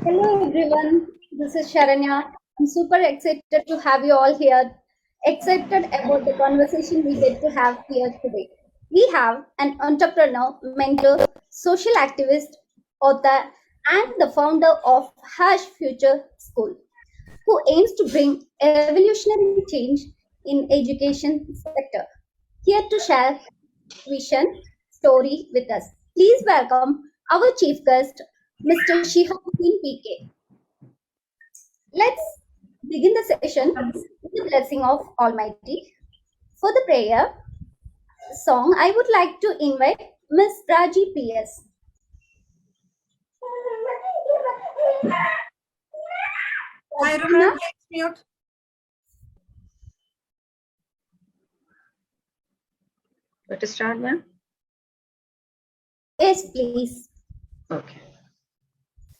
Hello everyone, this is Sharanya. I'm super excited to have you all here. Excited about the conversation we get to have here today. We have an entrepreneur, mentor, social activist, author, and the founder of Hash Future School, who aims to bring evolutionary change in education sector. Here to share vision story with us. Please welcome our chief guest, Mr. Shihabuddin PK. Let's begin the session with the blessing of Almighty. For the prayer song, I would like to invite Miss Raji PS. Hi, Ramana, please mute. To start, ma'am? Yes, please. Okay.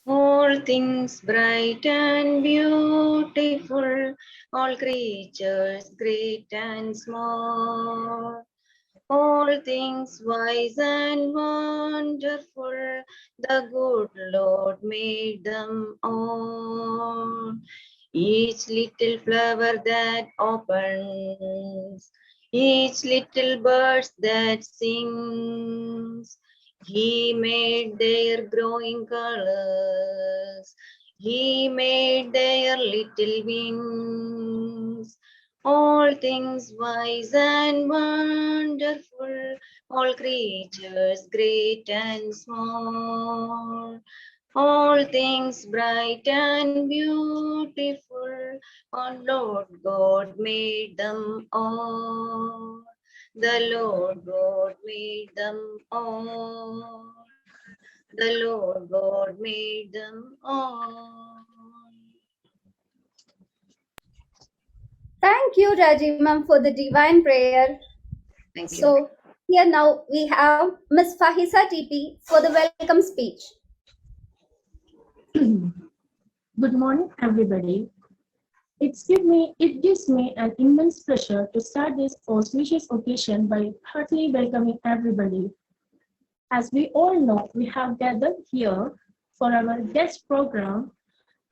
All things bright and beautiful, all creatures great and small, all things wise and wonderful, the good Lord made them all. Each little flower that opens, each little bird that sings, He made their growing colors, He made their little wings. All things wise and wonderful, all creatures great and small. All things bright and beautiful, our Lord God made them all. The Lord God made them all. The Lord God made them all. Thank you, Rajiv ma'am, for the divine prayer. Thank you. So here now we have Miss Fahisa TP for the welcome speech. Good morning, everybody. It gives me an immense pleasure to start this auspicious occasion by heartily welcoming everybody. As we all know, we have gathered here for our guest program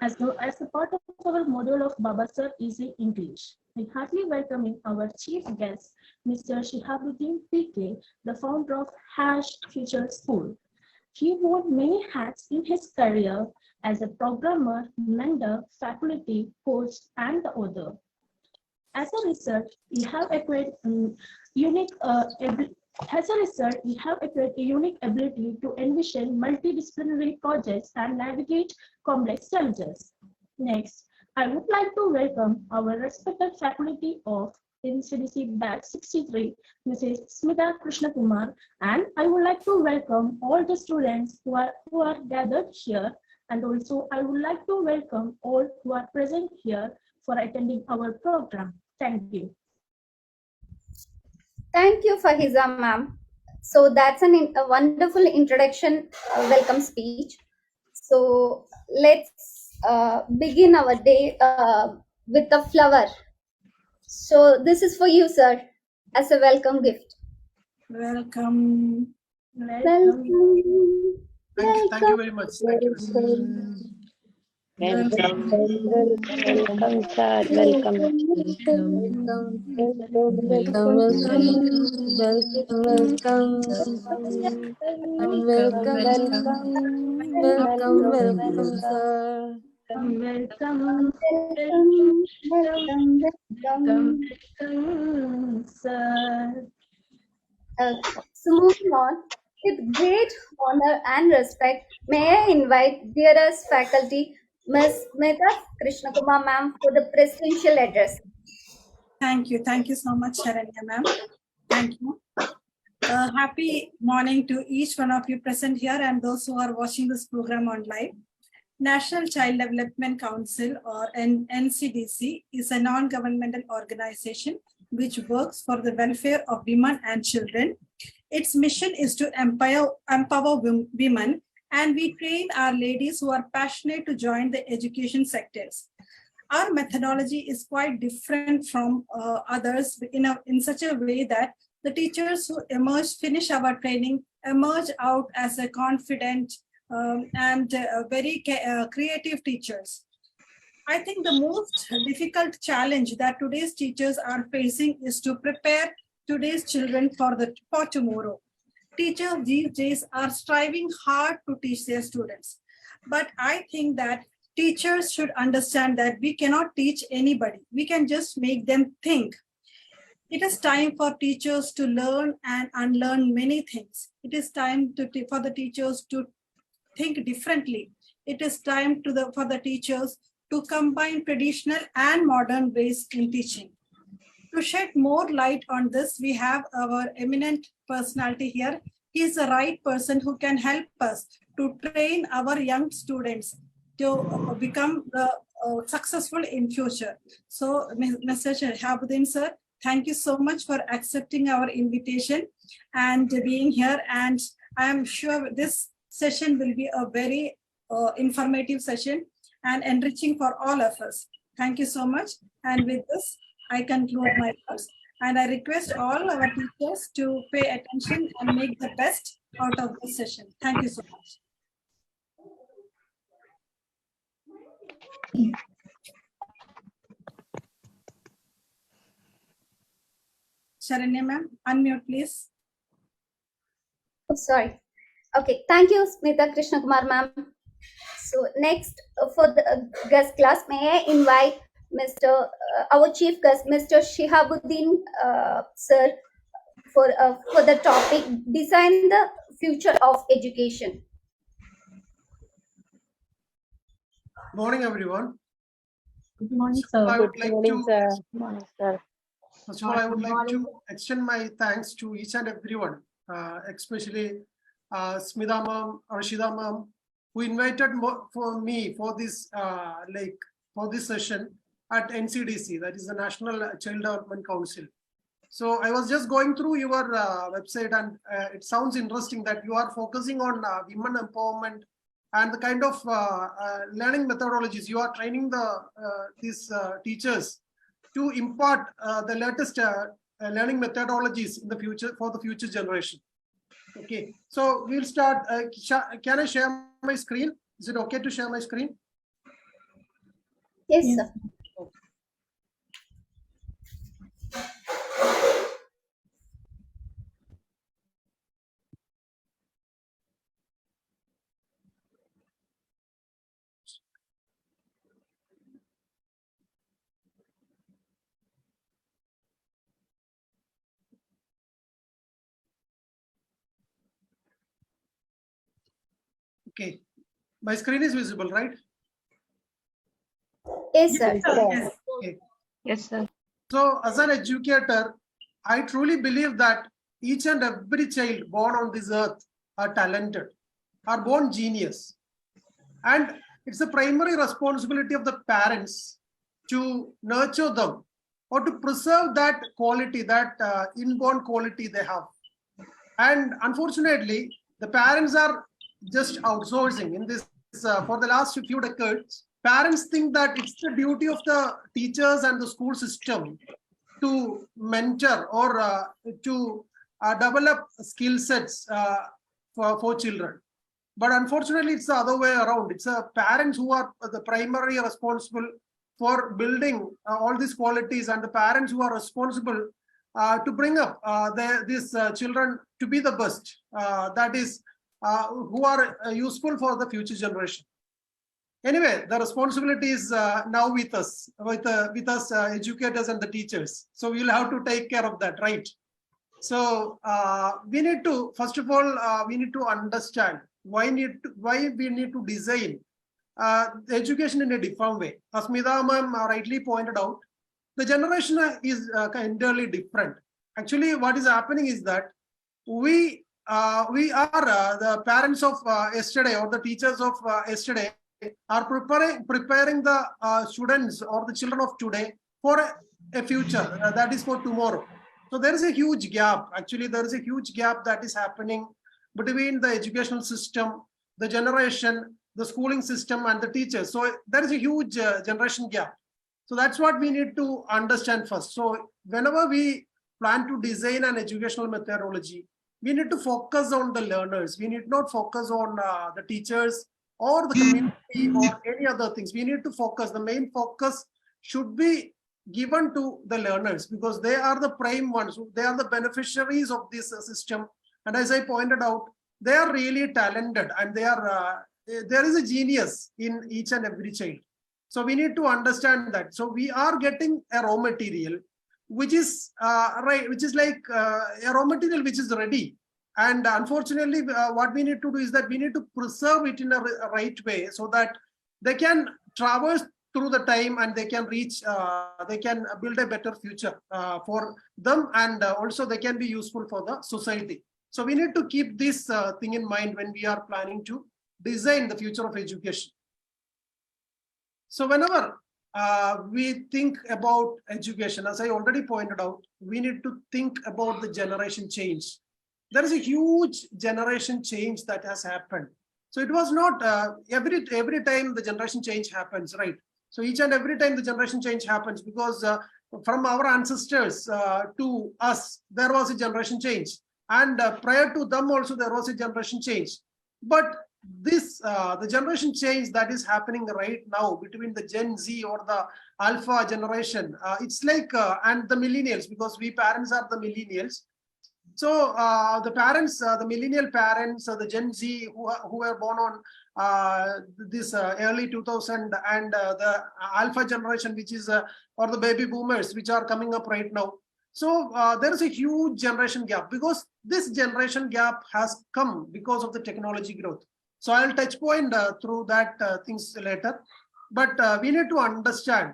as a part of our module of Baba Sir Easy English. I heartily welcoming our chief guest, Mr. Shihabuddin PK, the founder of Hash Future School. He wore many hats in his career as a programmer, mentor, faculty, coach, and the author. As a result, we have acquired a unique ability to envision multidisciplinary projects and navigate complex challenges. Next, I would like to welcome our respected faculty of Ncdc Batch 63, Mrs. Smita Krishnakumar, and I would like to welcome all the students who are gathered here, and also I would like to welcome all who are present here for attending our program. Thank you. Thank you, Fahiza ma'am. So that's a wonderful introduction, welcome speech. So let's begin our day with a flower. So this is for you, sir, as a welcome gift. Welcome. Welcome. Thank you very much. Thank you. Welcome, sir. Welcome. Welcome, sir. So moving on, with great honor and respect, may I invite dearest faculty, Ms. Smita Krishnakumar ma'am, for the presidential address. Thank you. Thank you so much, Sharanya ma'am. Thank you. Happy morning to each one of you present here and those who are watching this program on live. National Child Development Council, or NCDC, is a non-governmental organization which works for the welfare of women and children. Its mission is to empower women, and we train our ladies who are passionate to join the education sectors. Our methodology is quite different from others in such a way that the teachers who finish our training, emerge out as a confident, and very creative teachers. I think the most difficult challenge that today's teachers are facing is to prepare today's children for tomorrow. Teachers these days are striving hard to teach their students. But I think that teachers should understand that we cannot teach anybody. We can just make them think. It is time for teachers to learn and unlearn many things. It is time for the teachers to think differently. It is time for the teachers to combine traditional and modern ways in teaching. To shed more light on this, we have our eminent personality here. He is the right person who can help us to train our young students to become successful in future. So, Mr. Shahabuddin sir, thank you so much for accepting our invitation and being here. And I am sure this session will be a very informative session and enriching for all of us. Thank you so much. And with this, I conclude my words. And I request all our teachers to pay attention and make the best out of this session. Thank you so much. Sharanya ma'am, unmute please. Oh, sorry. Okay, thank you, Smita Krishna Kumar ma'am. So next for the guest class, may I invite Mr. Our chief guest, Mr. Shihabuddin sir, for the topic Design the Future of Education. Morning, everyone. Good morning, sir. I would like Morning, to, sir. Morning, sir. first of all, I would like to extend my thanks to each and everyone, especially Smita ma'am, Arshida ma'am, who invited me for this session at Ncdc, that is the National Child Development Council. So I was just going through your website, and it sounds interesting that you are focusing on women empowerment and the kind of learning methodologies you are training these teachers to impart the latest learning methodologies in the future for the future generation. Okay, so we'll start. Can I share my screen? Is it okay to share my screen? Yes, sir. Okay, my screen is visible, right? Yes, sir. Yes. Okay. Yes, sir. So as an educator, I truly believe that each and every child born on this earth are talented, are born genius. And it's the primary responsibility of the parents to nurture them or to preserve that quality, that inborn quality they have. And unfortunately, the parents are just outsourcing in this for the last few decades. Parents think that it's the duty of the teachers and the school system to mentor or to develop skill sets for children. But unfortunately, it's the other way around. It's parents who are the primary responsible for building all these qualities, and the parents who are responsible to bring up these children to be the best, that is, who are useful for the future generation. Anyway, the responsibility is now with us, educators and the teachers. So we'll have to take care of that, right? So we need to, first of all, we need to understand why we need to design the education in a different way. As Smita ma'am rightly pointed out, the generation is entirely different. Actually, what is happening is that we are the parents of yesterday, or the teachers of yesterday, are preparing the students or the children of today for a future that is for tomorrow. So there is a huge gap. Actually, there is a huge gap that is happening between the educational system, the generation, the schooling system, and the teachers. So there is a huge generation gap. So that's what we need to understand first. So whenever we plan to design an educational methodology, we need to focus on the learners. We need not focus on the teachers or the community or any other things. We need to focus. The main focus should be given to the learners because they are the prime ones. They are the beneficiaries of this system. And as I pointed out, they are really talented and they are there is a genius in each and every child. So we need to understand that. So we are getting a raw material, which is right, which is like a raw material which is ready. And unfortunately, what we need to do is that we need to preserve it in a right way so that they can traverse through the time and they can reach, they can build a better future for them, and also they can be useful for the society. So we need to keep this thing in mind when we are planning to design the future of education. So whenever we think about education, as I already pointed out, we need to think about the generation change. There is a huge generation change that has happened. So it was not every time the generation change happens, right? So each and every time the generation change happens because from our ancestors to us, there was a generation change. And prior to them also, there was a generation change. But this, the generation change that is happening right now between the Gen Z or the Alpha generation, it's like, and the millennials, because we parents are the millennials. So the parents, the millennial parents, the Gen Z who were born on this early 2000 and the Alpha generation, which is, or the baby boomers, which are coming up right now. So there is a huge generation gap because this generation gap has come because of the technology growth. So I'll touch point through that things later, but we need to understand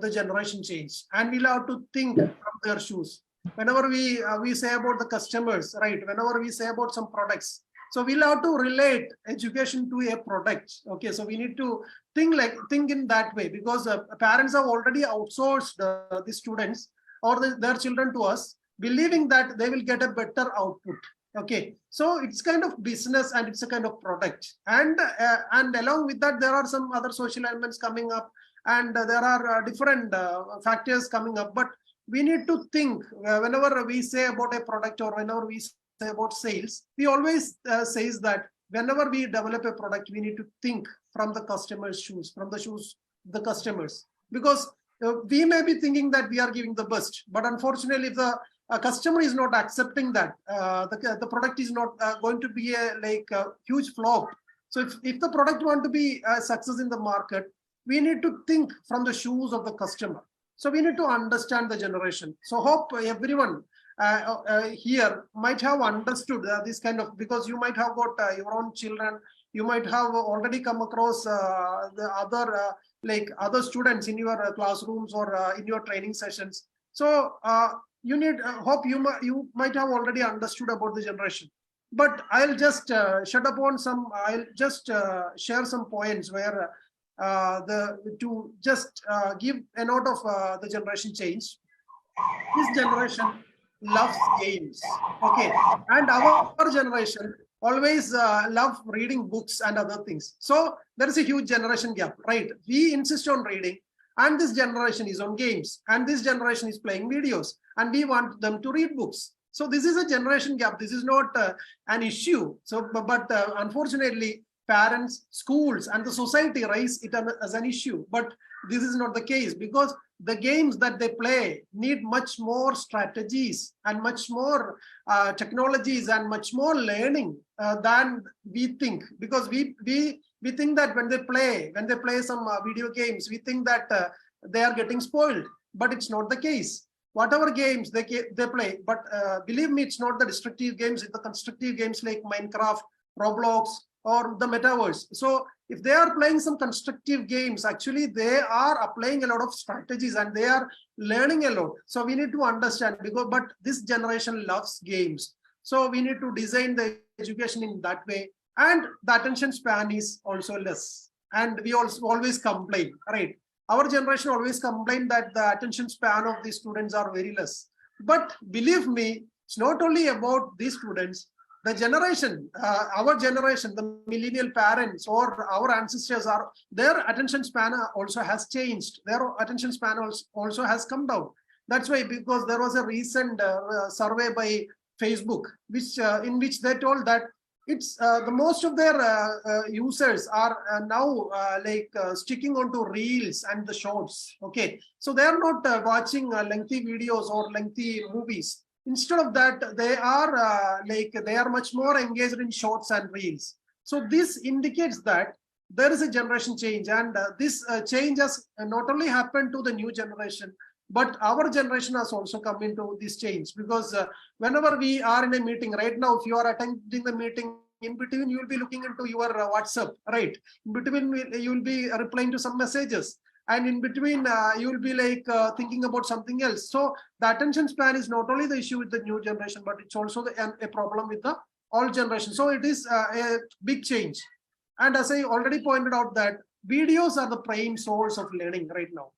the generation change and we'll have to think from their shoes. Whenever we say about the customers, right? Whenever we say about some products, so we'll have to relate education to a product. Okay, so we need to think in that way because parents have already outsourced the students or their children to us, believing that they will get a better output. Okay, so it's kind of business and it's a kind of product, and along with that there are some other social elements coming up, and there are different factors coming up. But we need to think whenever we say about a product or whenever we say about sales, we always says that whenever we develop a product, we need to think from the customer's shoes, from the shoes of the customers, because we may be thinking that we are giving the best, but unfortunately, if the customer is not accepting that, the product is not going to be a huge flop. So if the product want to be a success in the market, we need to think from the shoes of the customer. So we need to understand the generation. So hope everyone here might have understood this kind of, because you might have got your own children, you might have already come across the other other students in your classrooms or in your training sessions. So you need hope you might have already understood about the generation. But I'll just shut upon some. I'll just share some points where to just give a note of the generation change. This generation loves games. Okay, and our generation always love reading books and other things. So there is a huge generation gap, right? We insist on reading, and this generation is on games, and this generation is playing videos, and we want them to read books. So this is a generation gap. This is not an issue. So, but unfortunately, parents, schools, and the society raise it as an issue. But this is not the case, because the games that they play need much more strategies and much more technologies and much more learning than we think. Because we think that when they play some video games, we think that they are getting spoiled, but it's not the case. Whatever games they play, but believe me, it's not the destructive games, it's the constructive games like Minecraft, Roblox, or the metaverse. So if they are playing some constructive games, actually they are applying a lot of strategies and they are learning a lot. So we need to understand, but this generation loves games. So we need to design the education in that way. And the attention span is also less. And we also always complain, right? Our generation always complain that the attention span of these students are very less. But believe me, it's not only about these students. The generation, our generation, the millennial parents or our ancestors, their attention span also has changed. Their attention span also has come down. That's why, because there was a recent survey by Facebook, which in which they told that it's the most of their users are now sticking onto reels and the shorts. Okay, so they are not watching lengthy videos or lengthy movies. Instead of that, they are much more engaged in shorts and reels. So this indicates that there is a generation change, and this change has not only happened to the new generation, but our generation has also come into this change, because whenever we are in a meeting right now, if you are attending the meeting, in between you will be looking into your WhatsApp, right? In between you will be replying to some messages, and in between you will be thinking about something else. So the attention span is not only the issue with the new generation, but it's also a problem with the old generation. So it is a big change. And as I already pointed out, that videos are the prime source of learning right now.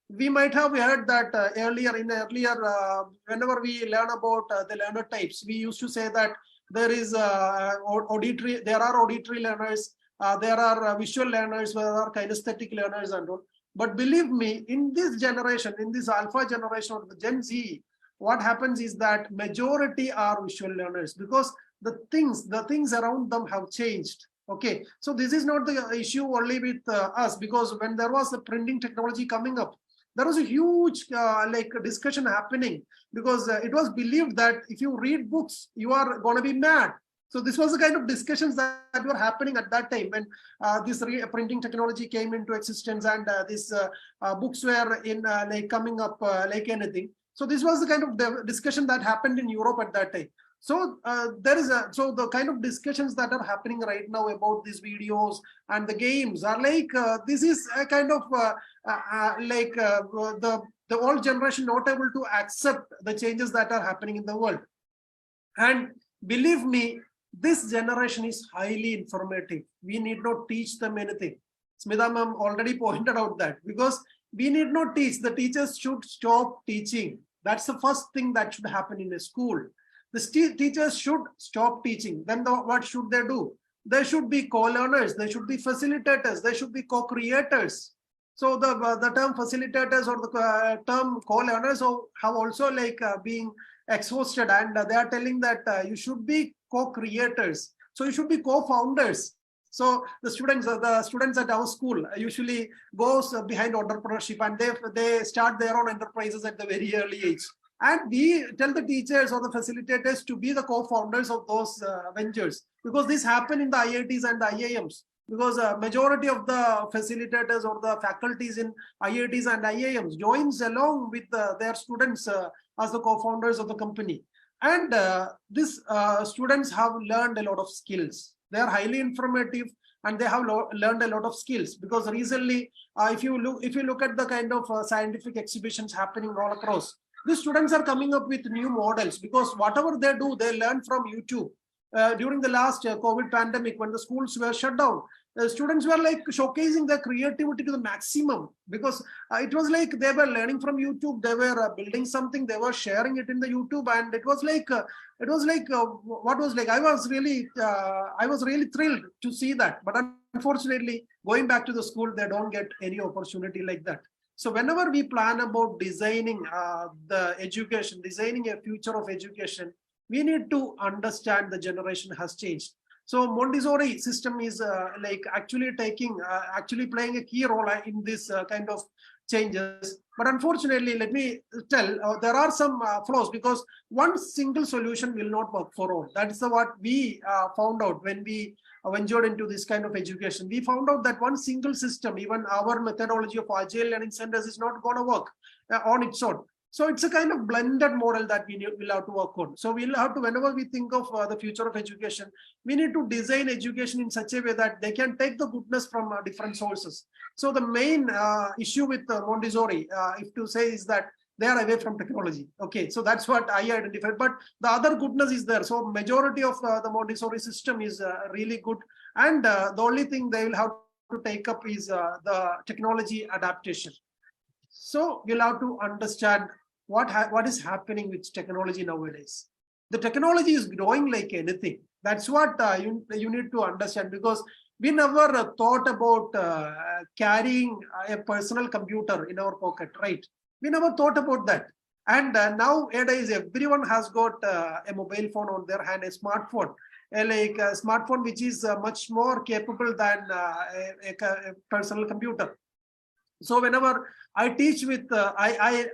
We might have heard that earlier, whenever we learn about the learner types, we used to say that there is auditory, there are auditory learners, there are visual learners, there are kinesthetic learners and all. But believe me, in this generation, in this alpha generation or the Gen Z, what happens is that majority are visual learners, because the things around them have changed. Okay, so this is not the issue only with us, because when there was the printing technology coming up, there was a huge discussion happening, because it was believed that if you read books, you are going to be mad. So this was the kind of discussions that were happening at that time when this printing technology came into existence, and these books were in coming up like anything. So this was the kind of discussion that happened in Europe at that time. So the kind of discussions that are happening right now about these videos and the games are this is a kind of the old generation not able to accept the changes that are happening in the world. And believe me, this generation is highly informative. We need not teach them anything. Smita ma'am already pointed out that, because we need not teach. The teachers should stop teaching. That's the first thing that should happen in a school. The teachers should stop teaching. Then what should they do? They should be co-learners. They should be facilitators. They should be co-creators. So the term facilitators or the term co-learners have also being exhausted, and they are telling that you should be co-creators. So you should be co-founders. So the students at our school usually goes behind entrepreneurship, and they start their own enterprises at the very early age. And we tell the teachers or the facilitators to be the co-founders of those ventures, because this happened in the IITs and the IIMs. Because majority of the facilitators or the faculties in IITs and IIMs joins along with their students as the co-founders of the company. And these students have learned a lot of skills. They are highly informative, and they have learned a lot of skills, because recently, if you look at the kind of scientific exhibitions happening all across, the students are coming up with new models, because whatever they do, they learn from YouTube. During the last COVID pandemic, when the schools were shut down, the students were showcasing their creativity to the maximum, because it was they were learning from YouTube. They were building something, they were sharing it in the YouTube, and it was I was really thrilled to see that. But unfortunately, going back to the school, they don't get any opportunity like that. So whenever we plan about designing the education, designing a future of education, we need to understand the generation has changed. So Montessori system is actually playing a key role in this kind of changes. But unfortunately, let me tell, there are some flaws, because one single solution will not work for all. That is what we found out when we ventured into this kind of education. We found out that one single system, even our methodology of agile learning centers, is not going to work on its own. So it's a kind of blended model that we will have to work on. So we'll have to, whenever we think of the future of education, we need to design education in such a way that they can take the goodness from different sources. So the main issue with Montessori, if to say, is that they are away from technology. Okay, so that's what I identified. But the other goodness is there. So majority of the Montessori system is really good. And the only thing they will have to take up is the technology adaptation. So we'll have to understand what is happening with technology nowadays. The technology is growing like anything. That's what you need to understand, because we never thought about carrying a personal computer in our pocket, right? We never thought about that. And nowadays, everyone has got a mobile phone on their hand, a smartphone, like a smartphone which is much more capable than a personal computer. So whenever I teach with, I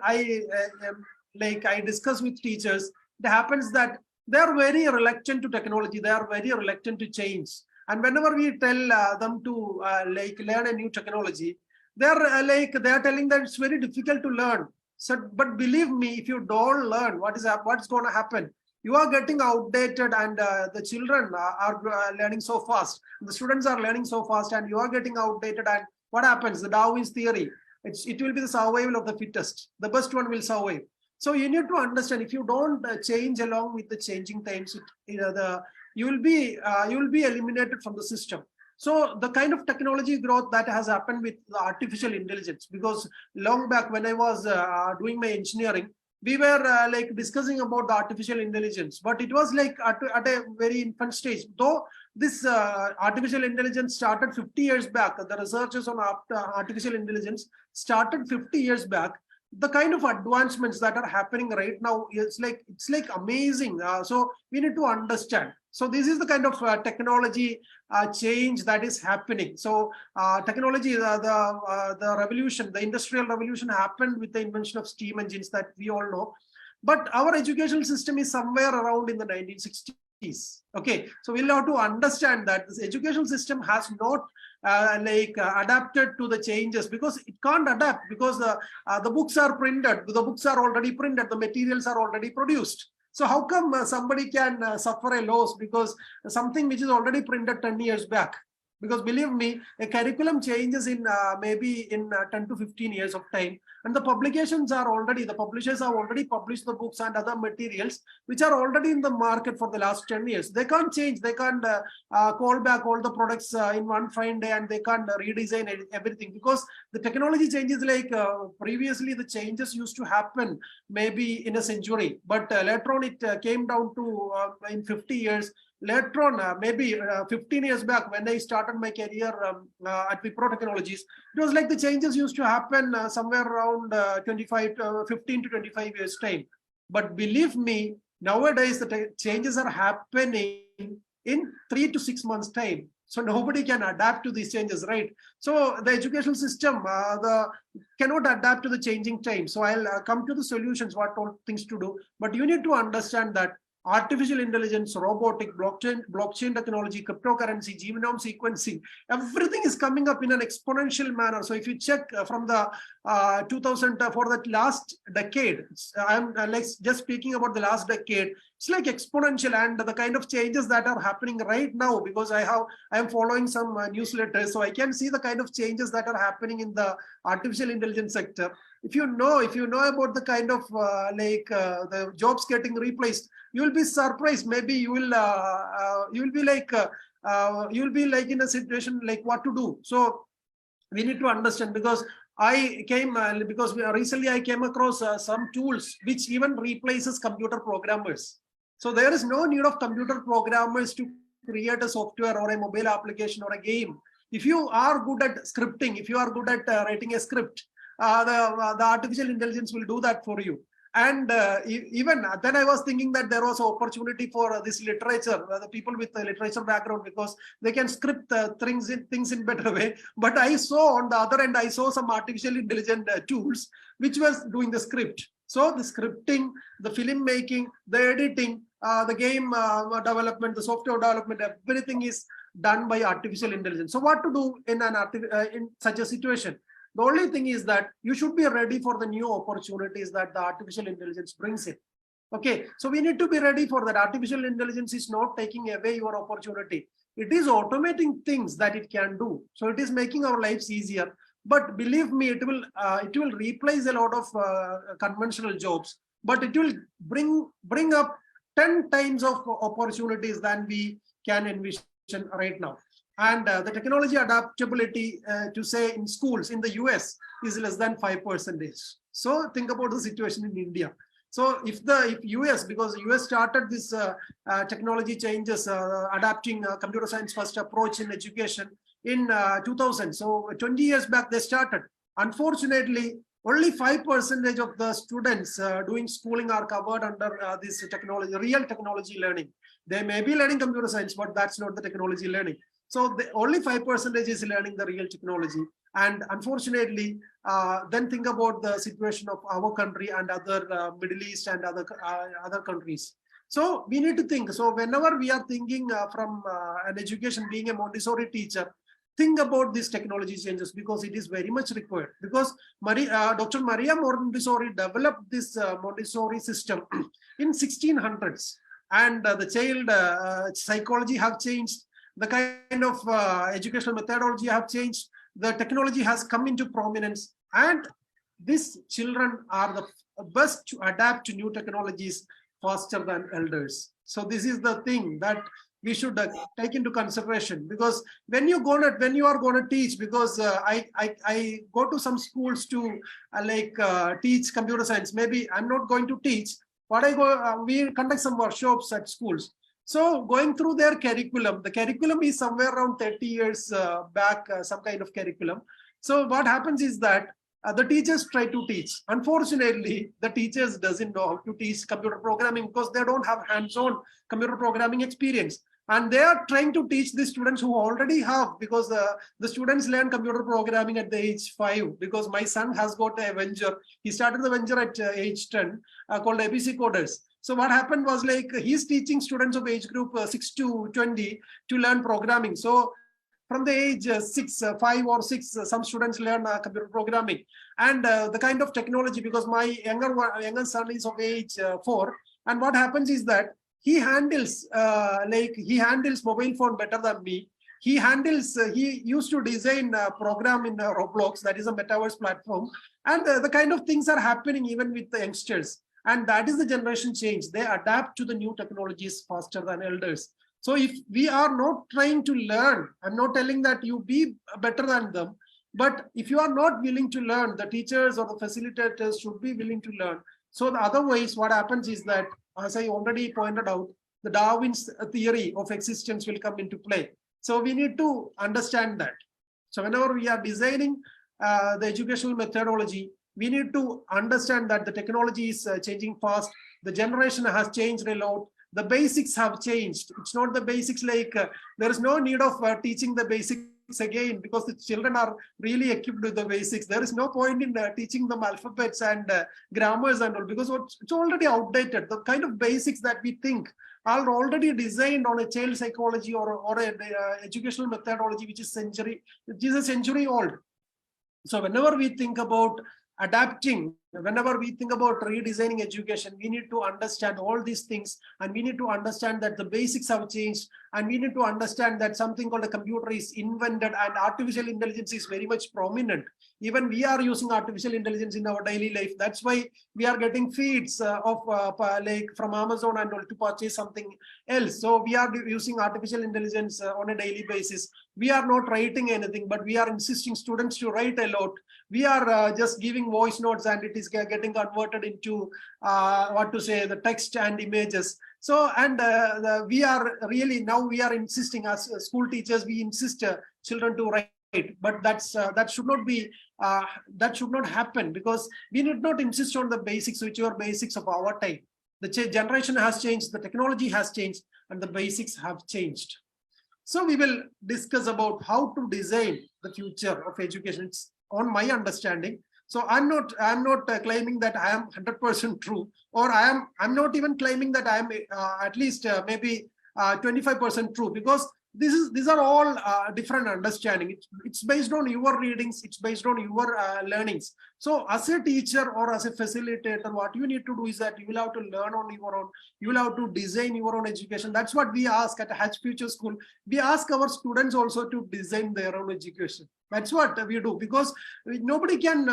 discuss with teachers, it happens that they are very reluctant to technology. They are very reluctant to change. And whenever we tell them to learn a new technology, they are telling that it's very difficult to learn. So, but believe me, if you don't learn, what's going to happen? You are getting outdated, and the children are learning so fast. The students are learning so fast, and you are getting outdated. And what happens? The Darwin's theory. It will be the survival of the fittest. The best one will survive. So you need to understand, if you don't change along with the changing times, you will be eliminated from the system. So the kind of technology growth that has happened with the artificial intelligence, because long back when I was doing my engineering, we were discussing about the artificial intelligence, but it was like at a very infant stage. Though this artificial intelligence started 50 years back, the researchers on artificial intelligence started 50 years back. The kind of advancements that are happening right now, it's like amazing. So we need to understand. So this is the kind of technology change that is happening. So technology, the revolution, the industrial revolution happened with the invention of steam engines that we all know. But our educational system is somewhere around in the 1960s. Okay, so we'll have to understand that this educational system has not adapted to the changes, because it can't adapt, because the books are printed, the books are already printed, the materials are already produced. So how come somebody can suffer a loss because something which is already printed 10 years back? Because believe me, a curriculum changes in maybe in 10 to 15 years of time, and the publications are already, the publishers have already published the books and other materials which are already in the market for the last 10 years. They can't change, they can't call back all the products in one fine day, and they can't redesign everything, because the technology changes. Previously the changes used to happen maybe in a century, but later on it came down to in 50 years. Later on, maybe 15 years back, when I started my career at Wipro Technologies, it was like the changes used to happen somewhere around 15 to 25 years time. But believe me, nowadays the changes are happening in 3 to 6 months time. So nobody can adapt to these changes, right? So the educational system cannot adapt to the changing time. So I'll come to the solutions, what all things to do. But you need to understand that artificial intelligence, robotic, blockchain technology, cryptocurrency, genome sequencing, everything is coming up in an exponential manner. So if you check from the 2000 for that last decade, I'm just speaking about the last decade, it's like exponential, and the kind of changes that are happening right now, because I am following some newsletters, so I can see the kind of changes that are happening in the artificial intelligence sector. If you know about the kind of the jobs getting replaced, you will be surprised. Maybe you will be like in a situation like what to do. So we need to understand, because recently I came across some tools which even replaces computer programmers. So there is no need of computer programmers to create a software or a mobile application or a game. If you are good at scripting, if you are good at writing a script, the artificial intelligence will do that for you. And even then I was thinking that there was an opportunity for this literature, the people with the literature background, because they can script things in better way. But I saw on the other end, I saw some artificial intelligent tools which was doing the script. So the scripting, the film making, the editing, the game development, the software development, everything is done by artificial intelligence. So what to do in such a situation? The only thing is that you should be ready for the new opportunities that the artificial intelligence brings in. Okay, so we need to be ready for that. Artificial intelligence is not taking away your opportunity. It is automating things that it can do. So it is making our lives easier. But believe me, it will replace a lot of conventional jobs. But it will bring up 10 times of opportunities than we can envision right now. And the technology adaptability to say in schools in the US is less than 5%. So think about the situation in India. So if US, because US started this technology changes, adapting computer science first approach in education in 2000. So 20 years back they started. Unfortunately, only 5% of the students doing schooling are covered under this technology, real technology learning. They may be learning computer science, but that's not the technology learning. So only 5% is learning the real technology. And unfortunately, then think about the situation of our country and other Middle East and other countries. So we need to think. So whenever we are thinking from an education, being a Montessori teacher, think about these technology changes, because it is very much required. Because Dr. Maria Montessori developed this Montessori system in 1600s, and the child psychology have changed, the kind of educational methodology have changed, the technology has come into prominence, and these children are the best to adapt to new technologies faster than elders. So this is the thing that we should take into consideration, because when you are going to teach, because I go to some schools to teach computer science. Maybe I'm not going to teach, but we conduct some workshops at schools. So going through their curriculum, the curriculum is somewhere around 30 years back, some kind of curriculum. So what happens is that the teachers try to teach. Unfortunately, the teachers doesn't know how to teach computer programming, because they don't have hands-on computer programming experience. And they are trying to teach the students who already have, because the students learn computer programming at the age 5. Because my son has got a venture. He started the venture at age 10 called ABC Coders. So what happened was, like, he's teaching students of age group 6 to 20 to learn programming. So from the age 5 or 6, some students learn computer programming, and the kind of technology, because my younger son is of age 4, and what happens is that he handles mobile phone better than me. He used to design a program in Roblox, that is a metaverse platform, and the kind of things are happening even with the youngsters, and that is the generation change. They adapt to the new technologies faster than elders. So if we are not trying to learn, I'm not telling that you be better than them, but if you are not willing to learn, the teachers or the facilitators should be willing to learn. So otherwise, what happens is that, as I already pointed out, the Darwin's theory of existence will come into play. So we need to understand that. So whenever we are designing the educational methodology, we need to understand that the technology is changing fast. The generation has changed a lot. The basics have changed. It's not the basics there is no need of teaching the basics again, because the children are really equipped with the basics. There is no point in teaching them alphabets and grammars and all, because it's already outdated. The kind of basics that we think are already designed on a child psychology or a educational methodology which is a century old. So whenever we think about adapting, whenever we think about redesigning education, we need to understand all these things, and we need to understand that the basics have changed, and we need to understand that something called a computer is invented, and artificial intelligence is very much prominent. Even we are using artificial intelligence in our daily life. That's why we are getting feeds from Amazon and all to purchase something else. So we are using artificial intelligence on a daily basis. We are not writing anything, but we are insisting students to write a lot. We are just giving voice notes, and it is getting converted into the text and images. So, and we are insisting, as school teachers, we insist children to write, but that should not be that should not happen, because we need not insist on the basics, which are basics of our time. The generation has changed, the technology has changed, and the basics have changed. So we will discuss about how to design the future of education. It's on my understanding. So I'm not claiming that I am 100% true, or I'm not even claiming that I am at least maybe 25% true, because these are all different understanding. It's based on your readings, it's based on your learnings. So as a teacher or as a facilitator, what you need to do is that you will have to learn on your own. You will have to design your own education. That's what we ask at Hatch Future School. We ask our students also to design their own education. That's what we do, because nobody can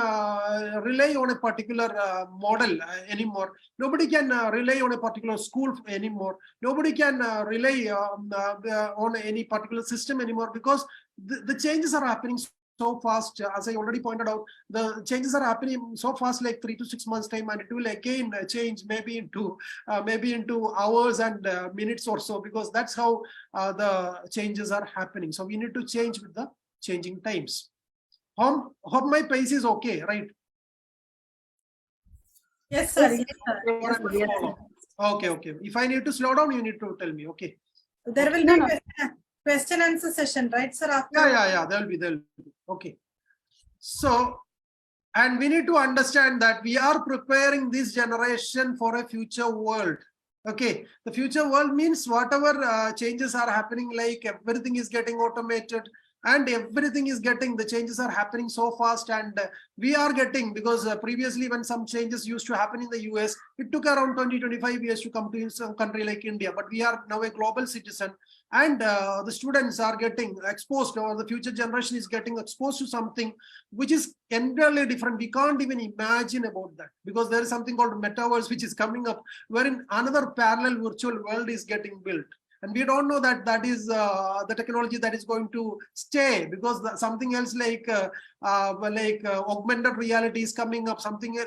rely on a particular model anymore. Nobody can rely on a particular school anymore. Nobody can rely on any particular system anymore, because the changes are happening so fast. As I already pointed out, the changes are happening so fast, like 3 to 6 months time, and it will again change maybe into hours and minutes or so, because that's how the changes are happening. So we need to change with the changing times. Hope my pace is okay, right? Yes, sir. Yes, Yes, sir. Or Yes, I must sir. slow down? Okay, okay. If I need to slow down, you need to tell me. Okay. There will no, be no. question answer session, right, sir? After Yeah. There'll be. Okay. So, and we need to understand that we are preparing this generation for a future world. Okay, the future world means whatever changes are happening, like everything is getting automated and everything is getting, the changes are happening so fast, and we are getting, because previously when some changes used to happen in the US, it took around 20-25 years to come to some country like India, but we are now a global citizen, and the students are getting exposed, or the future generation is getting exposed to something which is entirely different. We can't even imagine about that, because there is something called metaverse which is coming up, wherein another parallel virtual world is getting built, and we don't know that that is the technology that is going to stay, because something else like augmented reality is coming up, something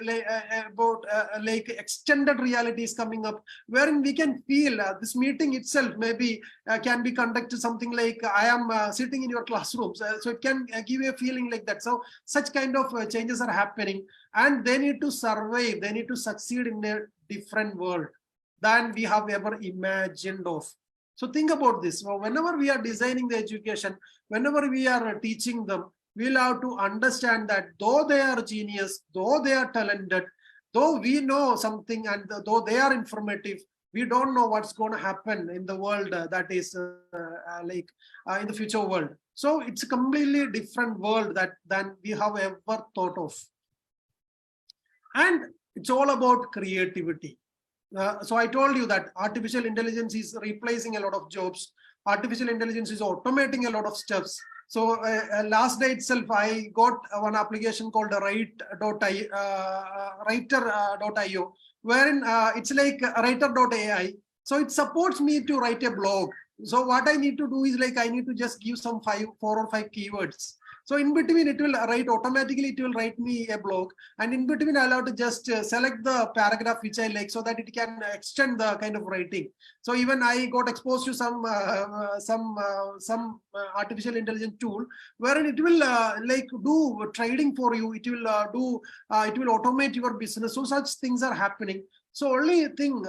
about like extended reality is coming up, wherein we can feel this meeting itself maybe can be conducted something like I am sitting in your classrooms, so it can give you a feeling like that. So such kind of changes are happening, and they need to survive, they need to succeed in a different world than we have ever imagined of. So think about this. So whenever we are designing the education, whenever we are teaching them, we'll have to understand that though they are genius, though they are talented, though we know something, and though they are informative, we don't know what's going to happen in the world that is in the future world. So it's a completely different world than we have ever thought of. And it's all about creativity. So I told you that artificial intelligence is replacing a lot of jobs. Artificial intelligence is automating a lot of steps. So last day itself, I got one application called writer.io, wherein it's like writer.ai. So it supports me to write a blog. So what I need to do is like, I need to just give some 4 or 5 keywords. So in between, it will write automatically, it will write me a blog. And in between, I'll have to just select the paragraph which I like, so that it can extend the kind of writing. So even I got exposed to some artificial intelligence tool, wherein it will like do trading for you. It will it will automate your business. So such things are happening. So only thing,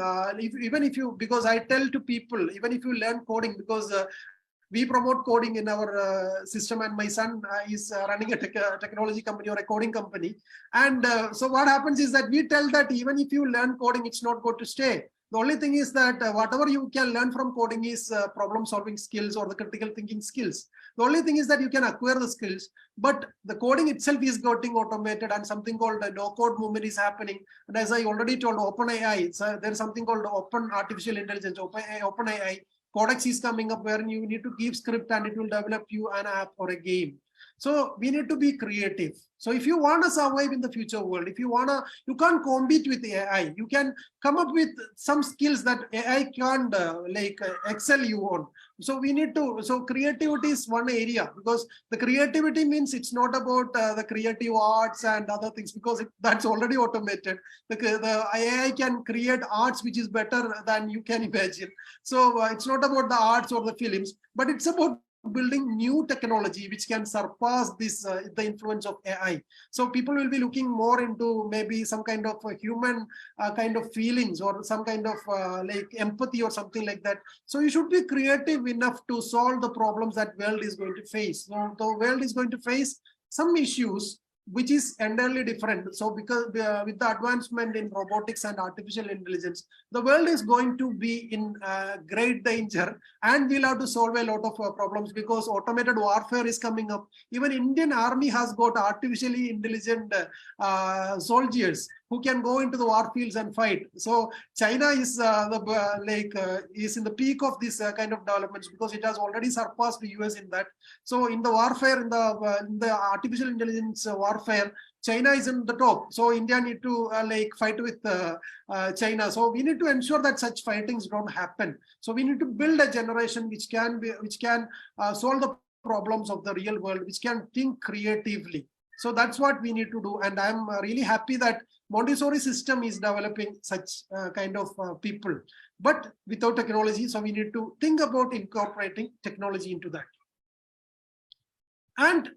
even if you, because I tell to people, even if you learn coding, because we promote coding in our system, and my son is running a technology company or a coding company. And so what happens is that we tell that even if you learn coding, it's not going to stay. The only thing is that whatever you can learn from coding is problem solving skills or the critical thinking skills. The only thing is that you can acquire the skills, but the coding itself is getting automated, and something called no code movement is happening. And as I already told, OpenAI, so there's something called open artificial intelligence, OpenAI. Codex is coming up, where you need to give script and it will develop you an app or a game. So we need to be creative. So if you want to survive in the future world, if you you can't compete with AI. You can come up with some skills that AI can't excel you on. So we need to, so creativity is one area, because the creativity means it's not about the creative arts and other things, because that's already automated. The AI can create arts which is better than you can imagine. So it's not about the arts or the films, but it's about building new technology which can surpass this the influence of AI. So people will be looking more into maybe some kind of human kind of feelings, or some kind of like empathy or something like that. So you should be creative enough to solve the problems that world is going to face. So the world is going to face some issues which is entirely different. So because with the advancement in robotics and artificial intelligence, the world is going to be in great danger, and we'll have to solve a lot of problems, because automated warfare is coming up. Even Indian Army has got artificially intelligent soldiers who can go into the war fields and fight. So China is is in the peak of this kind of developments, because it has already surpassed the US in that. So in the warfare, in the artificial intelligence warfare, China is in the top. So India need to fight with China. So we need to ensure that such fightings don't happen. So we need to build a generation which can solve the problems of the real world, which can think creatively. So that's what we need to do. And I'm really happy that Montessori system is developing such kind of people, but without technology. So we need to think about incorporating technology into that. And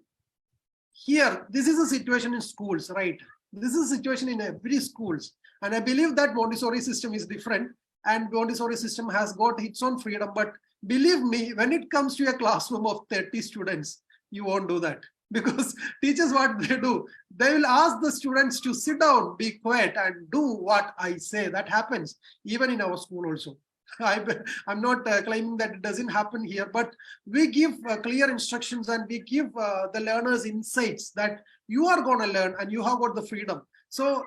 here, this is a situation in schools, right? This is a situation in every schools. And I believe that Montessori system is different, and Montessori system has got its own freedom. But believe me, when it comes to a classroom of 30 students, you won't do that. Because teachers, what they do, they will ask the students to sit down, be quiet, and do what I say. That happens even in our school also. I'm not claiming that it doesn't happen here, but we give clear instructions, and we give the learners insights that you are going to learn and you have got the freedom. So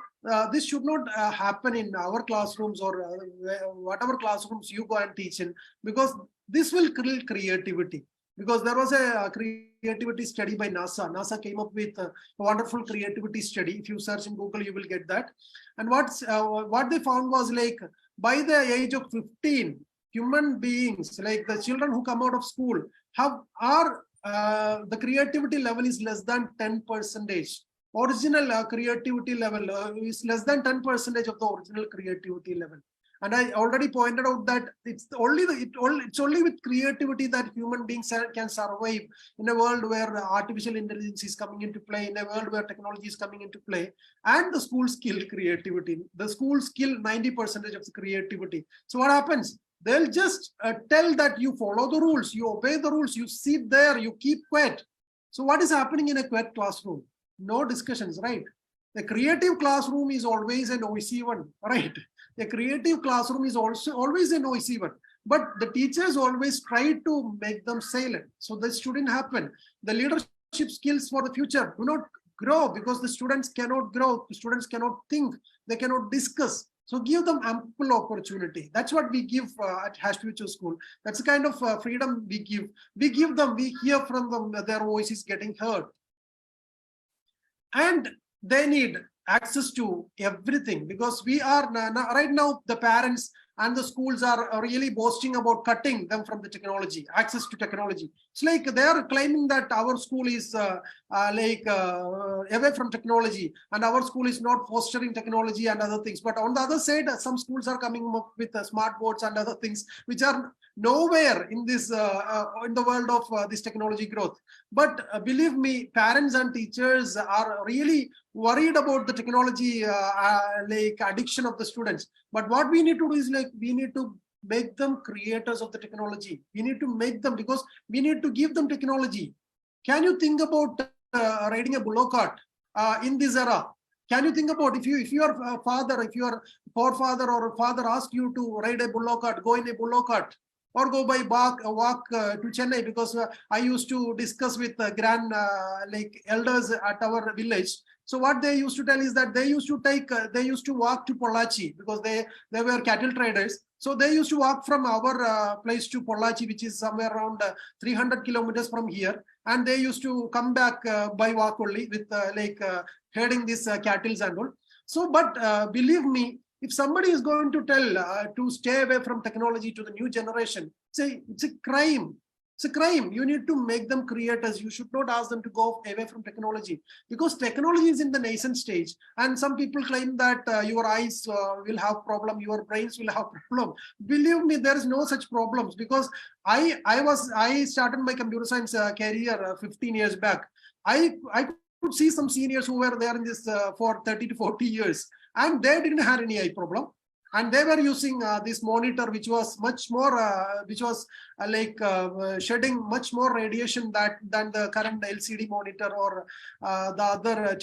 this should not happen in our classrooms or whatever classrooms you go and teach in, because this will kill creativity. Because there was a creativity study by NASA. NASA came up with a wonderful creativity study. If you search in Google, you will get that. And what they found was, like, by the age of 15, human beings, like the children who come out of school, the creativity level is less than 10%. Original creativity level is less than 10% of the original creativity level. And I already pointed out that it's only with creativity that human beings can survive in a world where artificial intelligence is coming into play, in a world where technology is coming into play, and the schools kill creativity. The schools kill 90% of the creativity. So what happens? They'll just tell that you follow the rules, you obey the rules, you sit there, you keep quiet. So what is happening in a quiet classroom? No discussions, right? The creative classroom is always a noisy one, right? A creative classroom is also always a noisy one, but the teachers always try to make them silent. So this shouldn't happen. The leadership skills for the future do not grow because the students cannot grow. The students cannot think. They cannot discuss. So give them ample opportunity. That's what we give at Hash Future School. That's the kind of freedom we give. We give them, we hear from them, their voice is getting heard. And they need access to everything, because we are right now, the parents and the schools are really boasting about cutting them from the technology, access to technology. It's like they are claiming that our school is away from technology, and our school is not fostering technology and other things. But on the other side, some schools are coming up with smart boards and other things which are nowhere in this in the world of this technology growth. But believe me, parents and teachers are really worried about the technology addiction of the students. But what we need to do is, like, we need to make them creators of the technology. We need to make them, because we need to give them technology. Can you think about riding a bullock cart in this era? Can you think about if your father, if your forefather or father asked you to ride a bullock cart, go in a bullock cart, or go by walk to Chennai? Because I used to discuss with elders at our village. So what they used to tell is that they used to walk to Pollachi, because they were cattle traders. So they used to walk from our place to Pollachi, which is somewhere around 300 kilometers from here. And they used to come back by walk only, with herding these cattle and all. So, but believe me, if somebody is going to tell to stay away from technology to the new generation, it's a crime. It's a crime. You need to make them creators. You should not ask them to go away from technology, because technology is in the nascent stage. And some people claim that your eyes will have problem, your brains will have problem. Believe me, there is no such problems, because I started my computer science career 15 years back. I could see some seniors who were there in this for 30 to 40 years, and they didn't have any eye problem. And they were using this monitor, which was much more, shedding much more radiation than the current LCD monitor or the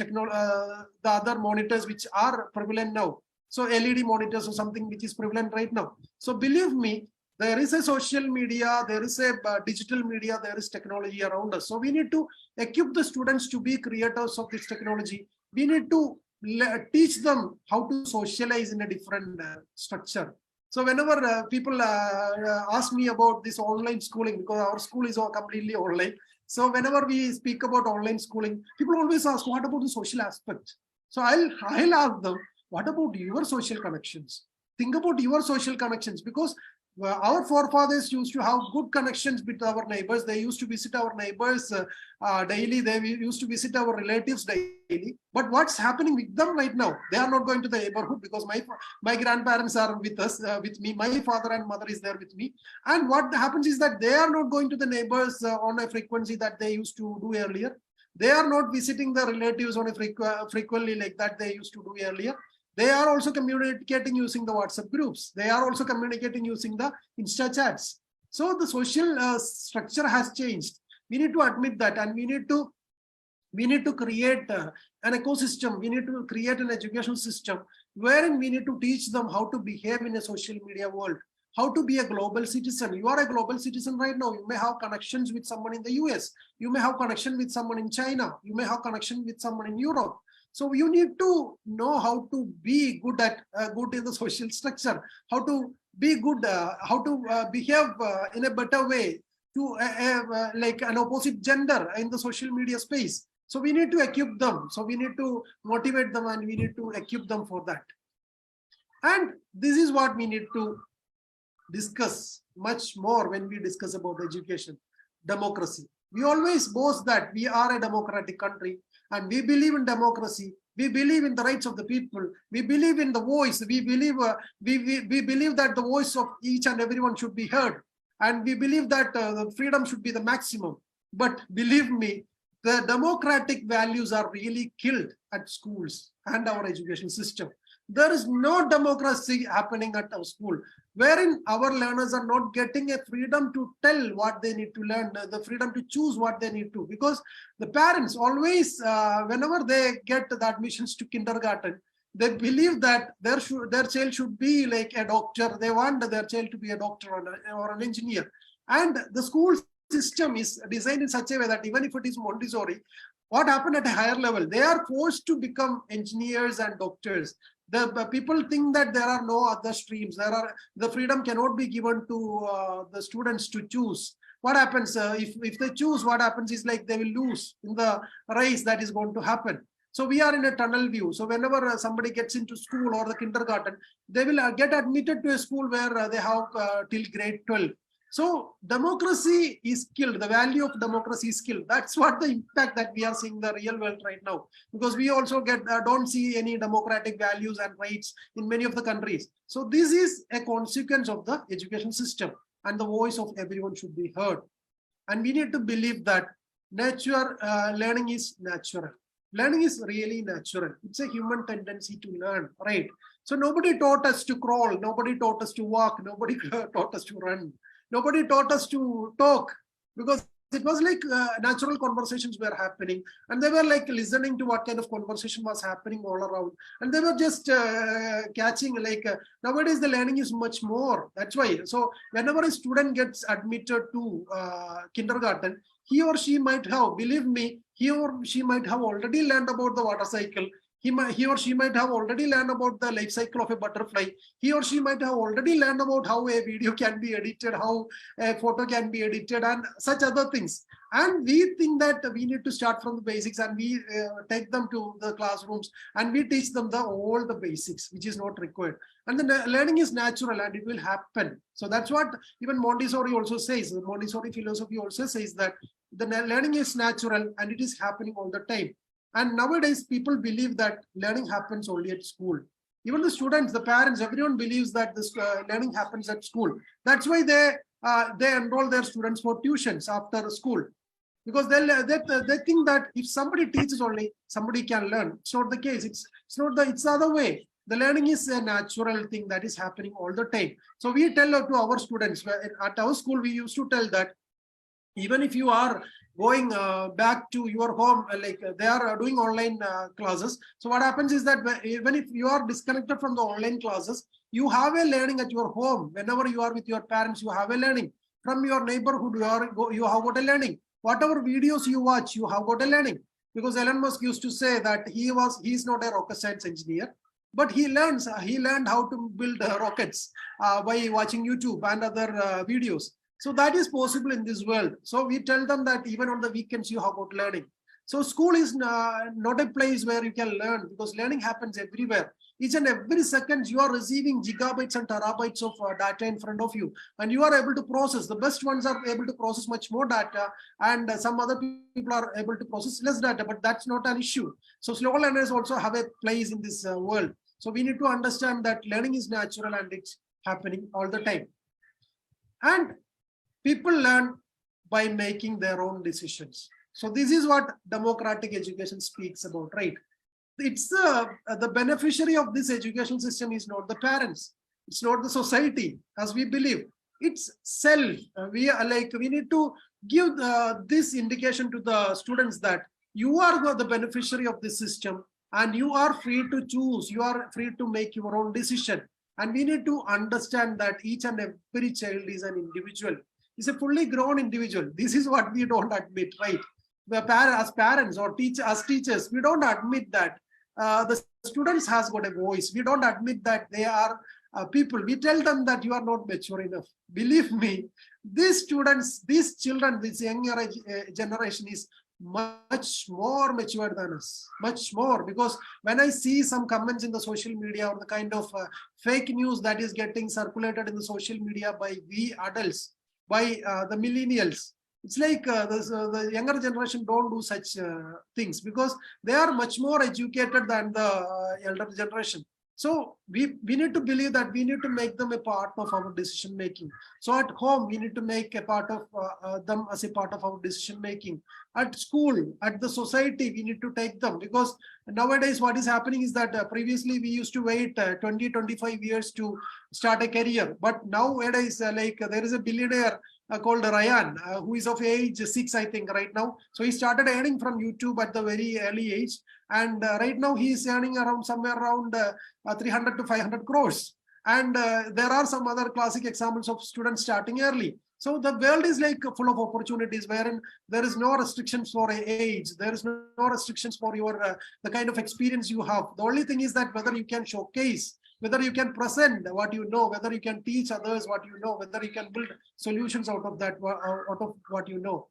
other monitors which are prevalent now. So LED monitors or something which is prevalent right now. So believe me, there is a social media, there is a digital media, there is technology around us. So we need to equip the students to be creators of this technology. We need to teach them how to socialize in a different structure. So whenever people ask me about this online schooling, because our school is all completely online. So whenever we speak about online schooling, people always ask, what about the social aspect? So I'll ask them, what about your social connections? Think about your social connections, because our forefathers used to have good connections with our neighbors. They used to visit our neighbors daily. They used to visit our relatives daily. But what's happening with them right now? They are not going to the neighborhood, because my grandparents are with us, with me. My father and mother is there with me. And what happens is that they are not going to the neighbors on a frequency that they used to do earlier. They are not visiting the relatives on a frequently like that they used to do earlier. They are also communicating using the WhatsApp groups. They are also communicating using the Insta chats. So the social structure has changed. We need to admit that, and we need to create an ecosystem. We need to create an education system wherein we need to teach them how to behave in a social media world, how to be a global citizen. You are a global citizen right now. You may have connections with someone in the US. You may have connection with someone in China. You may have connection with someone in Europe. So you need to know how to be good in the social structure, how to be good, how to behave in a better way to like an opposite gender in the social media space. So we need to equip them. So we need to motivate them, and we need to equip them for that. And this is what we need to discuss much more when we discuss about education. Democracy. We always boast that we are a democratic country, and we believe in democracy. We believe in the rights of the people. We believe in the voice. We believe we believe that the voice of each and everyone should be heard, and we believe that the freedom should be the maximum. But believe me, the democratic values are really killed at schools and our education system. There is no democracy happening at our school, wherein our learners are not getting a freedom to tell what they need to learn, the freedom to choose what they need to, because the parents always, whenever they get the admissions to kindergarten, they believe that their child should be like a doctor. They want their child to be a doctor or an engineer. And the school system is designed in such a way that even if it is Montessori, what happened at a higher level, they are forced to become engineers and doctors. The people think that there are no other streams. The freedom cannot be given to the students to choose. What happens if they choose? What happens is like they will lose in the race that is going to happen. So we are in a tunnel view. So whenever somebody gets into school or the kindergarten, they will get admitted to a school where they have till grade 12. So democracy is killed. The value of democracy is killed. That's what the impact that we are seeing in the real world right now. Because we also don't see any democratic values and rights in many of the countries. So this is a consequence of the education system, and the voice of everyone should be heard. And we need to believe that learning is natural. Learning is really natural. It's a human tendency to learn, right? So nobody taught us to crawl. Nobody taught us to walk. Nobody taught us to run. Nobody taught us to talk, because it was like natural conversations were happening, and they were like listening to what kind of conversation was happening all around, and they were just catching like nowadays the learning is much more. That's why. So whenever a student gets admitted to kindergarten, he or she might have, believe me, he or she might have already learned about the water cycle. He or she might have already learned about the life cycle of a butterfly. He or she might have already learned about how a video can be edited, how a photo can be edited, and such other things. And we think that we need to start from the basics, and we take them to the classrooms and we teach them all the basics, which is not required. And the learning is natural and it will happen. So that's what even Montessori also says. The Montessori philosophy also says that the learning is natural and it is happening all the time. And nowadays, people believe that learning happens only at school. Even the students, the parents, everyone believes that this learning happens at school. That's why they enroll their students for tuitions after school, because they think that if somebody teaches only, somebody can learn. It's not the case. It's the other way. The learning is a natural thing that is happening all the time. So we tell to our students at our school, we used to tell that even if you are going back to your home, like they are doing online classes. So what happens is that even if you are disconnected from the online classes, you have a learning at your home. Whenever you are with your parents, you have a learning. From your neighborhood, you have got a learning. Whatever videos you watch, you have got a learning. Because Elon Musk used to say that he's not a rocket science engineer, but he learned how to build rockets by watching YouTube and other videos. So that is possible in this world. So we tell them that even on the weekends, you have got learning. So school is not a place where you can learn, because learning happens everywhere. Each and every second, you are receiving gigabytes and terabytes of data in front of you, and you are able to process. The best ones are able to process much more data, and some other people are able to process less data, but that's not an issue. So slow learners also have a place in this world. So we need to understand that learning is natural and it's happening all the time. And people learn by making their own decisions. So this is what democratic education speaks about, right? it's the beneficiary of this education system is not the parents, it's not the society as we believe, it's self. We are like, we need to give this indication to the students that you are the beneficiary of this system and you are free to choose, you are free to make your own decision. And we need to understand that each and every child is an individual, is a fully grown individual. This is what we don't admit, right? As parents or as teachers, we don't admit that the students has got a voice. We don't admit that they are people. We tell them that you are not mature enough. Believe me, these students, these children, this younger generation is much more mature than us, much more. Because when I see some comments in the social media or the kind of fake news that is getting circulated in the social media by we adults, by the millennials, it's like the younger generation don't do such things because they are much more educated than the elder generation. So we need to believe that we need to make them a part of our decision making. So at home, we need to make a part of them as a part of our decision making. At school, at the society, we need to take them, because nowadays what is happening is that previously we used to wait 20-25 years to start a career. But nowadays, like there is a billionaire called Ryan, who is of age 6, I think, right now. So he started earning from YouTube at the very early age. And right now he is earning around somewhere around 300 to 500 crores. And there are some other classic examples of students starting early. So the world is like full of opportunities wherein there is no restrictions for age. There is no restrictions for your the kind of experience you have. The only thing is that whether you can showcase, whether you can present what you know, whether you can teach others what you know, whether you can build solutions out of that, out of what you know.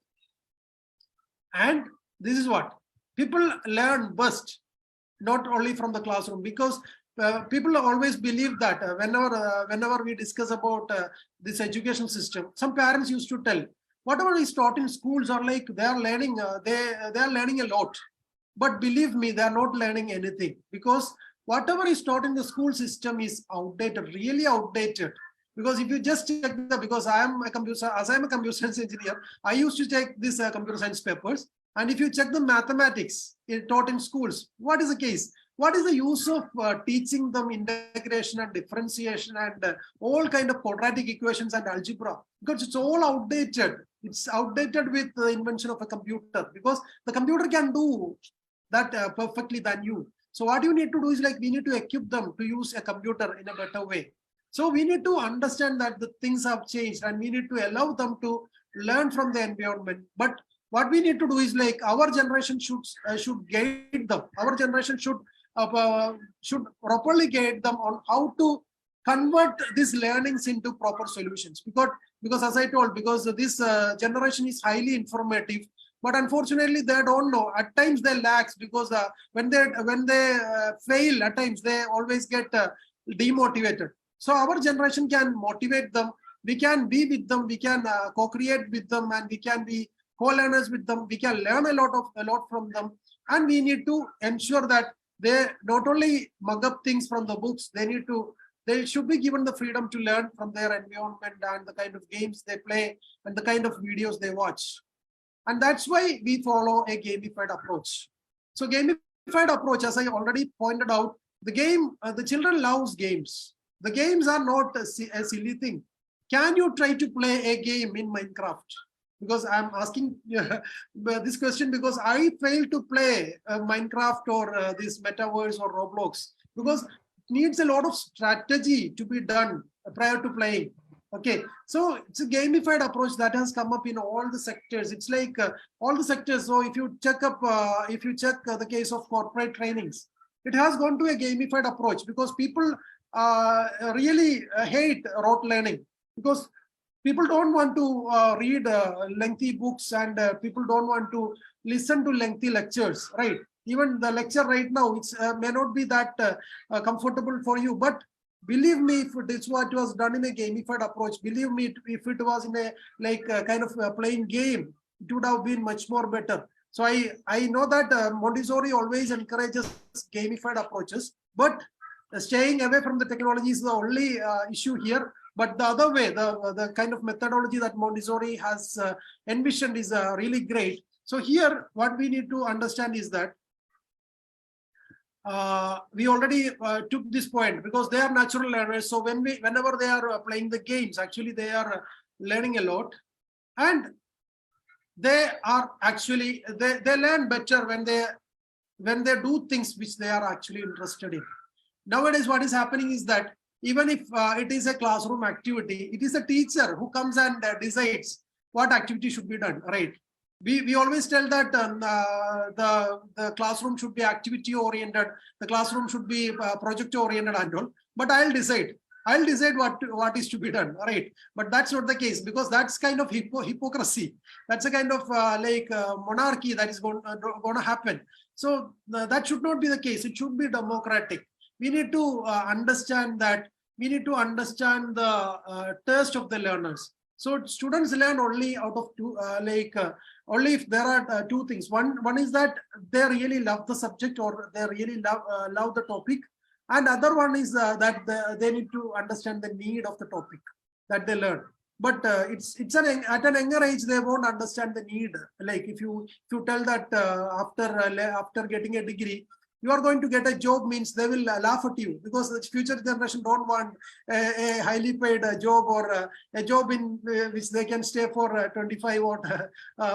And this is what people learn best, not only from the classroom, because people always believe that whenever we discuss about this education system, some parents used to tell whatever is taught in schools are like they are learning they are learning a lot, but believe me, they are not learning anything, because whatever is taught in the school system is outdated, really outdated. Because if you just check because I am a computer science engineer, I used to take this computer science papers. And if you check the mathematics taught in schools, what is the case? What is the use of teaching them integration and differentiation and all kind of quadratic equations and algebra? Because it's all outdated. It's outdated with the invention of a computer, because the computer can do that perfectly than you. So what you need to do is like we need to equip them to use a computer in a better way. So we need to understand that the things have changed and we need to allow them to learn from the environment. But what we need to do is like our generation should guide them. Our generation should properly guide them on how to convert these learnings into proper solutions. Because as I told, because this generation is highly informative, but unfortunately they don't know. At times they lack, because when they fail, at times they always get demotivated. So our generation can motivate them. We can be with them. We can co-create with them, and we can be co-learners with them. We can learn a lot from them, and we need to ensure that they not only mug up things from the books. They should be given the freedom to learn from their environment and the kind of games they play and the kind of videos they watch. And that's why we follow a gamified approach. So gamified approach, as I already pointed out, the children loves games. The games are not a silly thing. Can you try to play a game in Minecraft? Because I'm asking this question because I failed to play Minecraft or this metaverse or Roblox, because it needs a lot of strategy to be done prior to playing. Okay, so it's a gamified approach that has come up in all the sectors. It's like all the sectors. So if you check the case of corporate trainings, it has gone to a gamified approach, because people really hate rote learning, because people don't want to read lengthy books, and people don't want to listen to lengthy lectures, right? Even the lecture right now, it's may not be that comfortable for you, but believe me, if it's what was done in a gamified approach, believe me, if it was in a kind of playing game, it would have been much more better. So I know that Montessori always encourages gamified approaches, but staying away from the technology is the only issue here. But the other way, the kind of methodology that Montessori has envisioned is really great. So here, what we need to understand is that we already took this point because they are natural learners. So whenever they are playing the games, actually they are learning a lot, and they are actually they learn better when they do things which they are actually interested in. Nowadays, what is happening is that even if it is a classroom activity, it is a teacher who comes and decides what activity should be done, right? We always tell that the classroom should be activity oriented, the classroom should be project oriented and all, but I'll decide what is to be done, right? But that's not the case, because that's kind of hypocrisy. That's a kind of monarchy that is going to happen. So that should not be the case. It should be democratic. We need to understand that. We need to understand the taste of the learners. So students learn only out of two, only if there are two things. One is that they really love the subject, or they really love the topic, and other one is that they need to understand the need of the topic that they learn. But at an younger age they won't understand the need. Like if you tell that after getting a degree you are going to get a job, means they will laugh at you, because the future generation don't want a highly paid job, or a job in which they can stay for 25 or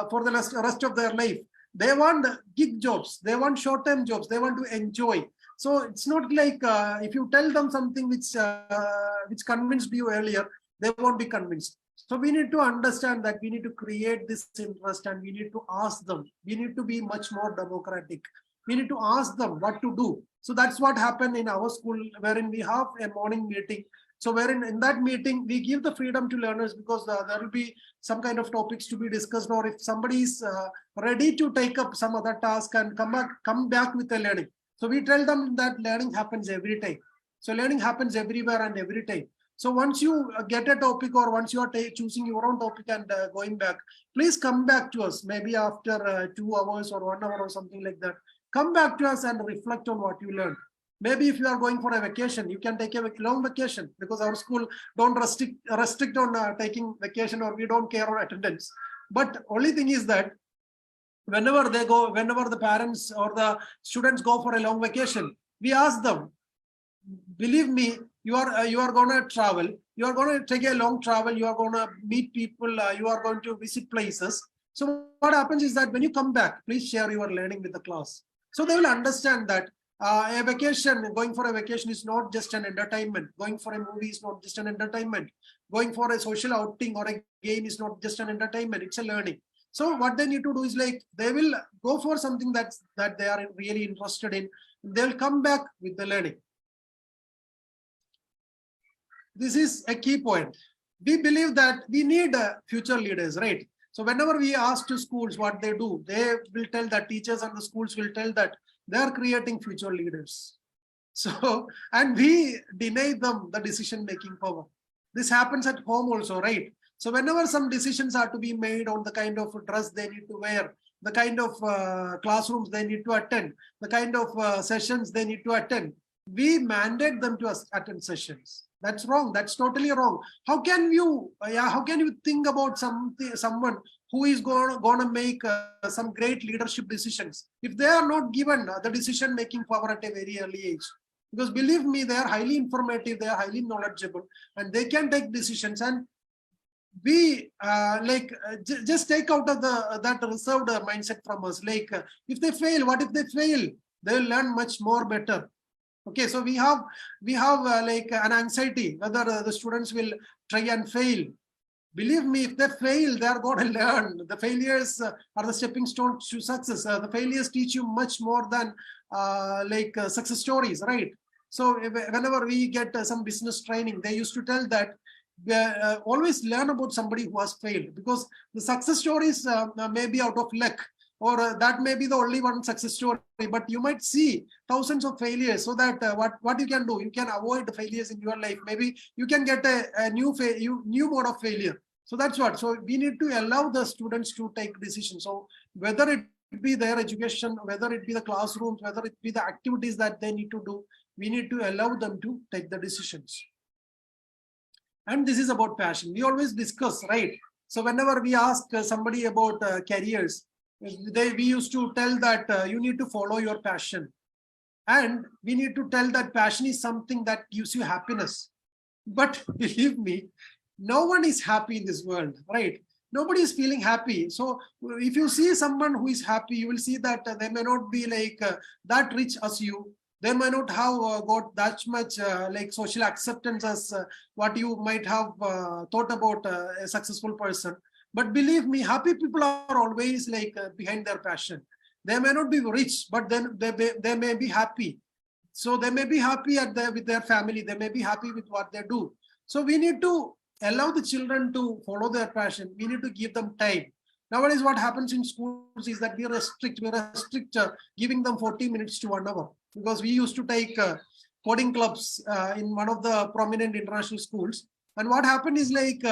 for the rest of their life. They want gig jobs, they want short-term jobs, they want to enjoy. So it's not like if you tell them something which convinced you earlier, they won't be convinced. So we need to understand that we need to create this interest, and we need to ask them. We need to be much more democratic. We need to ask them what to do. So that's what happened in our school, wherein we have a morning meeting. So wherein in that meeting, we give the freedom to learners, because there will be some kind of topics to be discussed, or if somebody is ready to take up some other task and come back with the learning. So we tell them that learning happens every time. So learning happens everywhere and every time. So once you get a topic, or once you are choosing your own topic and going back, please come back to us, maybe after 2 hours or 1 hour or something like that. Come back to us and reflect on what you learned. Maybe if you are going for a vacation, you can take a long vacation, because our school don't restrict on taking vacation, or we don't care on attendance. But only thing is that whenever the parents or the students go for a long vacation, we ask them, believe me, you are going to travel, you are going to take a long travel, you are going to meet people, you are going to visit places. So what happens is that when you come back, please share your learning with the class. So they will understand that a vacation, going for a vacation is not just an entertainment. Going for a movie is not just an entertainment. Going for a social outing or a game is not just an entertainment, it's a learning. So what they need to do is, like, they will go for something that they are really interested in. They'll come back with the learning. This is a key point. We believe that we need future leaders, right? So whenever we ask to schools what they do, they will tell that, teachers and the schools will tell that they are creating future leaders. So, and we deny them the decision-making power. This happens at home also, right? So whenever some decisions are to be made on the kind of dress they need to wear, the kind of classrooms they need to attend, the kind of sessions they need to attend, we mandate them to attend sessions. That's wrong. That's totally wrong. How can you think about someone who is going to make some great leadership decisions if they are not given the decision-making power at a very early age? Because believe me, they are highly informative, they are highly knowledgeable, and they can take decisions. And we just take out of that reserved mindset from us. Like, if they fail, what if they fail? They will learn much more better. Okay, so we have like an anxiety whether the students will try and fail. Believe me, if they fail, they are going to learn. The failures are the stepping stones to success. The failures teach you much more than success stories, right? So whenever we get some business training, they used to tell that always learn about somebody who has failed, because the success stories may be out of luck, or that may be the only one success story, but you might see thousands of failures, so that what you can do, you can avoid the failures in your life. Maybe you can get a new mode of failure. So that's what. So we need to allow the students to take decisions. So whether it be their education, whether it be the classrooms, whether it be the activities that they need to do, we need to allow them to take the decisions. And this is about passion. We always discuss, right? So whenever we ask somebody about careers, we used to tell that you need to follow your passion. And we need to tell that passion is something that gives you happiness. But believe me, no one is happy in this world, right? Nobody is feeling happy. So if you see someone who is happy, you will see that they may not be like that rich as you. They may not have got that much like social acceptance as what you might have thought about a successful person. But believe me, happy people are always like behind their passion. They may not be rich, but then they may be happy. So they may be happy with their family. They may be happy with what they do. So we need to allow the children to follow their passion. We need to give them time. Nowadays, what happens in schools is that we restrict giving them 40 minutes to 1 hour, because we used to take coding clubs in one of the prominent international schools. And what happened is like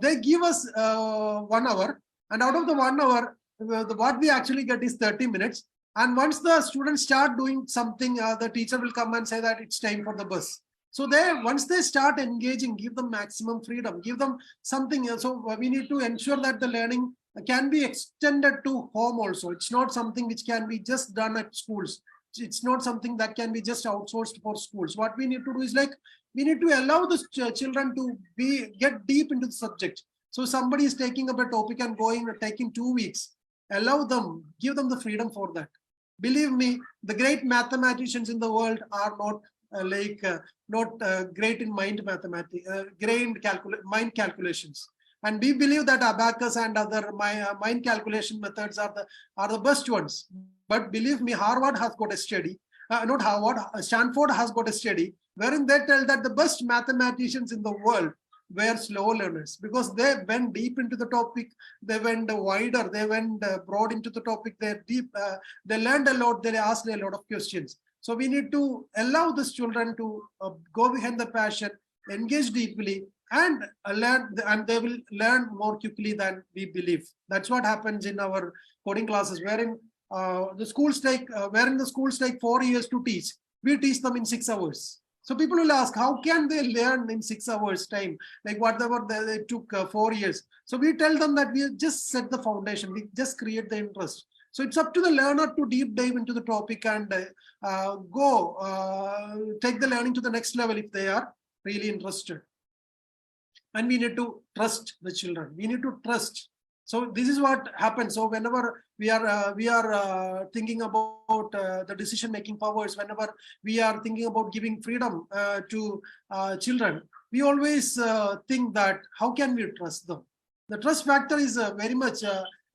they give us 1 hour, and out of the 1 hour, what we actually get is 30 minutes. And once the students start doing something, the teacher will come and say that it's time for the bus. So once they start engaging, give them maximum freedom, give them something. So we need to ensure that the learning can be extended to home also. It's not something which can be just done at schools. It's not something that can be just outsourced for schools. What we need to do is like, we need to allow the children to get deep into the subject. So somebody is taking up a topic and taking 2 weeks. Allow them, give them the freedom for that. Believe me, the great mathematicians in the world are not great in mind calculations. And we believe that abacus and other mind calculation methods are the best ones. But believe me, Harvard has got a study, not Harvard, Stanford has got a study wherein they tell that the best mathematicians in the world were slow learners, because they went deep into the topic, they went wider, they went broad into the topic, they learned a lot, they asked a lot of questions. So we need to allow these children to go behind the passion, engage deeply, and learn, and they will learn more quickly than we believe. That's what happens in our coding classes, wherein the schools take 4 years to teach. We teach them in 6 hours. So people will ask, how can they learn in 6 hours time? Like whatever they took 4 years. So we tell them that we just set the foundation. We just create the interest. So it's up to the learner to deep dive into the topic and take the learning to the next level if they are really interested. And we need to trust the children. We need to trust. So this is what happens. So whenever we are thinking about the decision-making powers, whenever we are thinking about giving freedom to children, we always think that how can we trust them? The trust factor is very much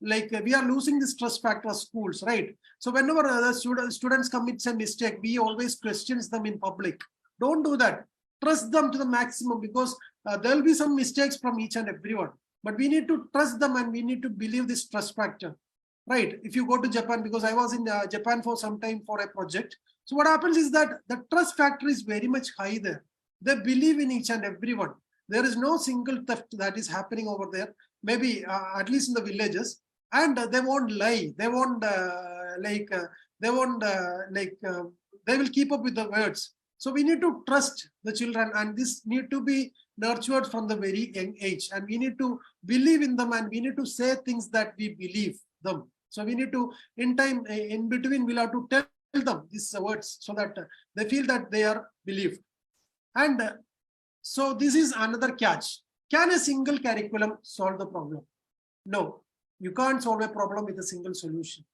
like we are losing this trust factor as schools, right? So whenever the students commit a mistake, we always question them in public. Don't do that. Trust them to the maximum, because there will be some mistakes from each and everyone. But we need to trust them, and we need to believe this trust factor, right? If you go to Japan, because I was in Japan for some time for a project. So what happens is that the trust factor is very much high there. They believe in each and everyone. There is no single theft that is happening over there, maybe at least in the villages. And they won't lie. They won't they will keep up with the words. So we need to trust the children, and this need to be nurtured from the very young age. And we need to believe in them, and we need to say things that we believe them. So we need to, in between, we'll have to tell them these words so that they feel that they are believed. And so this is another catch. Can a single curriculum solve the problem? No, you can't solve a problem with a single solution.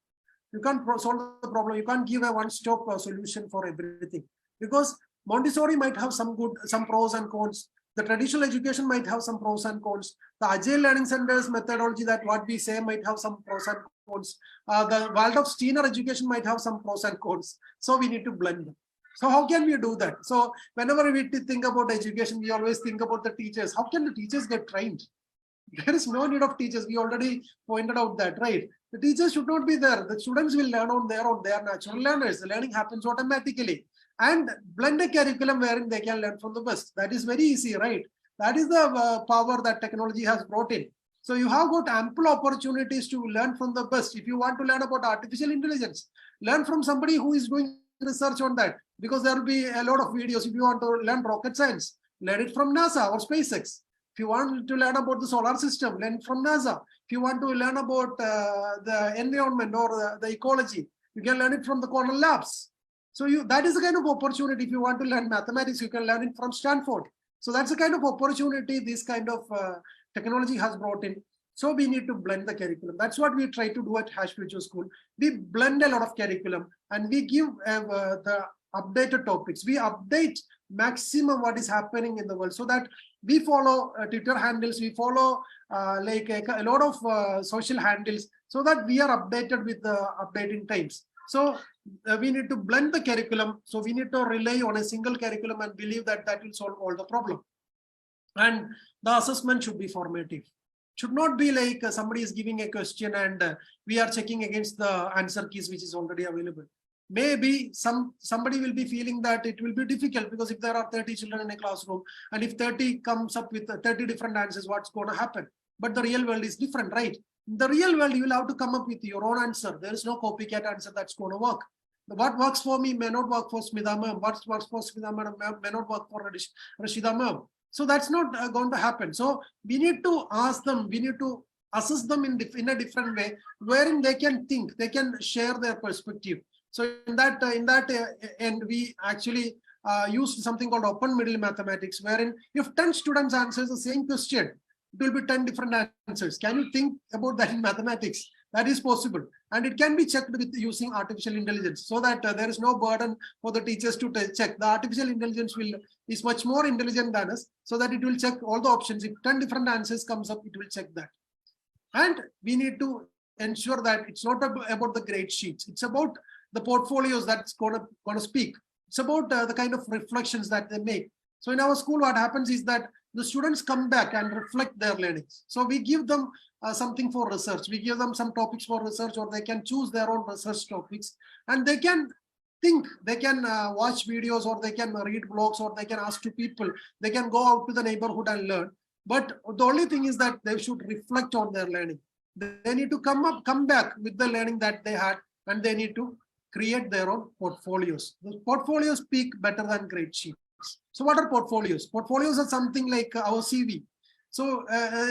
You can't solve the problem. You can't give a one-stop solution for everything, because Montessori might have some pros and cons. The traditional education might have some pros and cons. The Agile Learning Centers methodology, that what we say, might have some pros and cons. The Waldorf-Steiner education might have some pros and cons. So we need to blend them. So how can we do that? So whenever we think about education, we always think about the teachers. How can the teachers get trained? There is no need of teachers. We already pointed out that, right? The teachers should not be there. The students will learn on their own. They are natural learners. The learning happens automatically. And blend a curriculum wherein they can learn from the best. That is very easy, right? That is the power that technology has brought in. So you have got ample opportunities to learn from the best. If you want to learn about artificial intelligence, learn from somebody who is doing research on that, because there will be a lot of videos. If you want to learn rocket science, learn it from NASA or SpaceX. If you want to learn about the solar system, learn from NASA. If you want to learn about the environment or the ecology, you can learn it from the Cornell labs. So that is the kind of opportunity. If you want to learn mathematics, you can learn it from Stanford. So that's the kind of opportunity this kind of technology has brought in. So we need to blend the curriculum. That's what we try to do at Hash Future School. We blend a lot of curriculum and we give the updated topics. We update maximum what is happening in the world, so that we follow Twitter handles, we follow like a lot of social handles, so that we are updated with the updating times. So we need to blend the curriculum. So we need to rely on a single curriculum and believe that that will solve all the problem. And the assessment should be formative. Should not be like somebody is giving a question and we are checking against the answer keys which is already available. Maybe somebody will be feeling that it will be difficult, because if there are 30 children in a classroom and if 30 comes up with 30 different answers, what's going to happen? But the real world is different, right? In the real world, you will have to come up with your own answer. There is no copycat answer that's going to work. What works for me may not work for Smita ma'am. What works for Smita ma'am may not work for Rashida ma'am. So that's not going to happen. So we need to ask them, we need to assess them in a different way, wherein they can think, they can share their perspective. So in that end, we actually use something called open middle mathematics, wherein if 10 students answers the same question, it will be 10 different answers. Can you think about that in mathematics? That is possible. And it can be checked with using artificial intelligence, so that there is no burden for the teachers to check. The artificial intelligence is much more intelligent than us, so that it will check all the options. If 10 different answers comes up, it will check that. And we need to ensure that it's not about the grade sheets. It's about the portfolios that's gonna speak. It's about the kind of reflections that they make. So in our school, what happens is that the students come back and reflect their learnings. So we give them something for research. We give them some topics for research, or they can choose their own research topics, and they can think, they can watch videos, or they can read blogs, or they can ask to people. They can go out to the neighborhood and learn. But the only thing is that they should reflect on their learning. They need to come back with the learning that they had, and they need to create their own portfolios. The portfolios speak better than grade sheets. So what are portfolios? Portfolios are something like our CV. So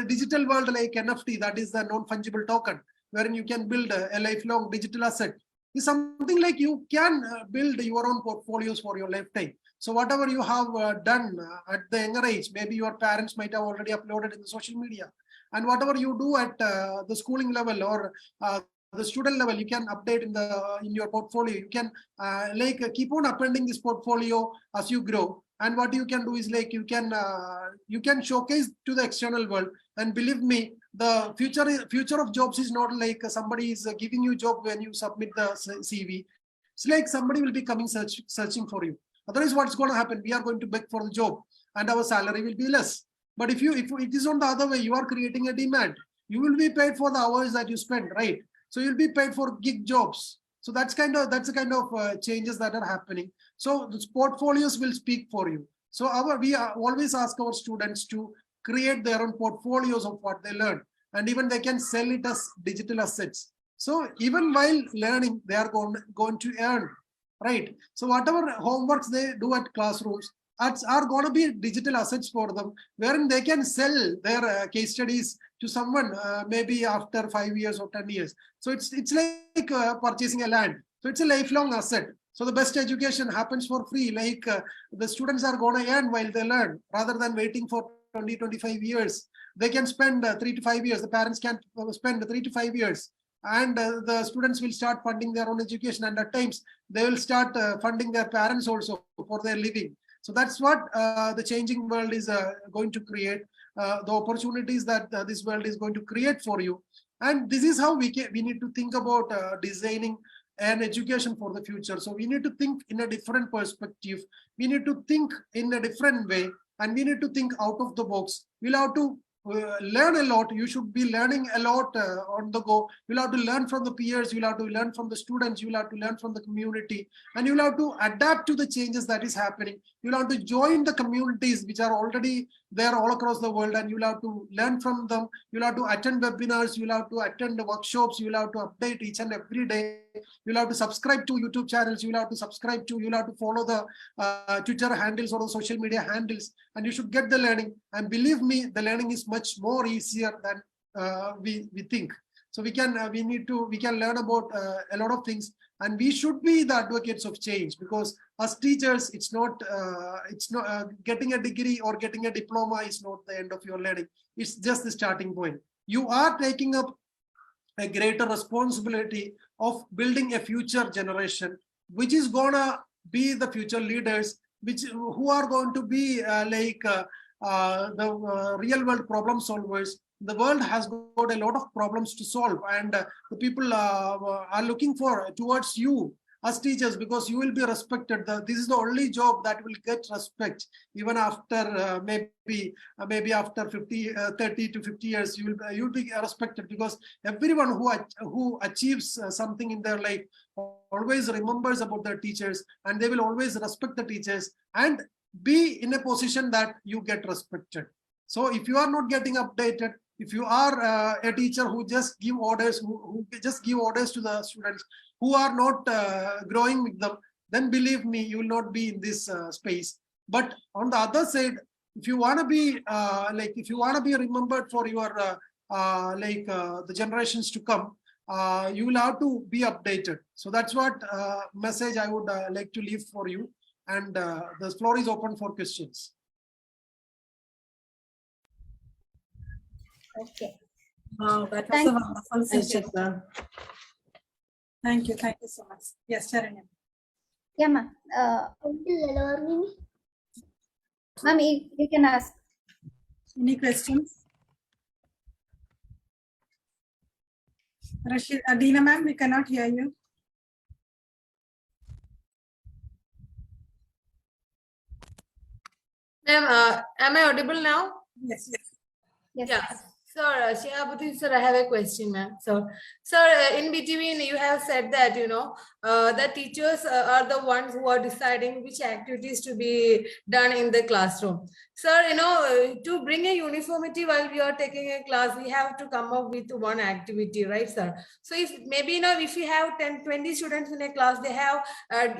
digital world like NFT, that is the non-fungible token, wherein you can build a lifelong digital asset. Is something like you can build your own portfolios for your lifetime. So whatever you have done at the younger age, maybe your parents might have already uploaded in the social media. And whatever you do at the schooling level or the student level, you can update in your portfolio. You can keep on appending this portfolio as you grow. And what you can do is like you can showcase to the external world. And believe me, the future of jobs is not like somebody is giving you a job when you submit the CV. It's like somebody will be coming searching for you. Otherwise, what's going to happen? We are going to beg for the job, and our salary will be less. But if it is on the other way, you are creating a demand. You will be paid for the hours that you spend, right? So you'll be paid for gig jobs. So that's the kind of changes that are happening. So the portfolios will speak for you. So we always ask our students to create their own portfolios of what they learn, and even they can sell it as digital assets. So even while learning, they are going to earn, right? So whatever homeworks they do at classrooms are going to be digital assets for them, wherein they can sell their case studies to someone maybe after 5 years or 10 years. So it's like purchasing a land. So it's a lifelong asset. So the best education happens for free. Like the students are going to earn while they learn, rather than waiting for 20-25 years. They can spend 3 to 5 years. The parents can spend 3 to 5 years. And the students will start funding their own education. And at times, they will start funding their parents also for their living. So that's what the changing world is going to create, the opportunities that this world is going to create for you. And this is how we need to think about designing an education for the future. So we need to think in a different perspective. We need to think in a different way, and we need to think out of the box. We'll have to learn a lot. You should be learning a lot on the go. You'll have to learn from the peers. You'll have to learn from the students. You'll have to learn from the community, and you'll have to adapt to the changes that is happening. You'll have to join the communities which are already there all across the world, and you'll have to learn from them. You'll have to attend webinars. You'll have to attend the workshops. You'll have to update each and every day. You'll have to subscribe to YouTube channels. You'll have to follow the Twitter handles or the social media handles, and you should get the learning. And believe me, the learning is much more easier than we think. So we can learn about a lot of things, and we should be the advocates of change, because as teachers, it's not getting a degree or getting a diploma is not the end of your learning. It's just the starting point. You are taking up a greater responsibility of building a future generation, which is gonna be the future leaders, who are going to be the real world problem solvers. The world has got a lot of problems to solve, and the people are looking towards you as teachers, because you will be respected. This is the only job that will get respect even after maybe after 30 to 50 years. You'll be respected, because everyone who achieves something in their life always remembers about their teachers, and they will always respect the teachers and be in a position that you get respected. So if you are not getting updated, if you are a teacher who just give orders, who just give orders to the students, who are not growing with them, then believe me, you will not be in this space. But on the other side, if you want to be remembered for your the generations to come, you will have to be updated. So that's what message I would like to leave for you. And the floor is open for questions. Okay. That was a wonderful session. Thank you so much. Yes, Sharanya. Yeah, ma'am. Ma'am, you can ask. Any questions? Rashid, Adina ma'am, we cannot hear you. Ma'am, am I audible now? Yes, yes. Yes. Yeah. Sir, Shihabudin sir, I have a question, ma'am. So, sir, in between, you have said that, the teachers are the ones who are deciding which activities to be done in the classroom. Sir, to bring a uniformity while we are taking a class, we have to come up with one activity, right, sir? So, if maybe, if we have 20 students in a class, they have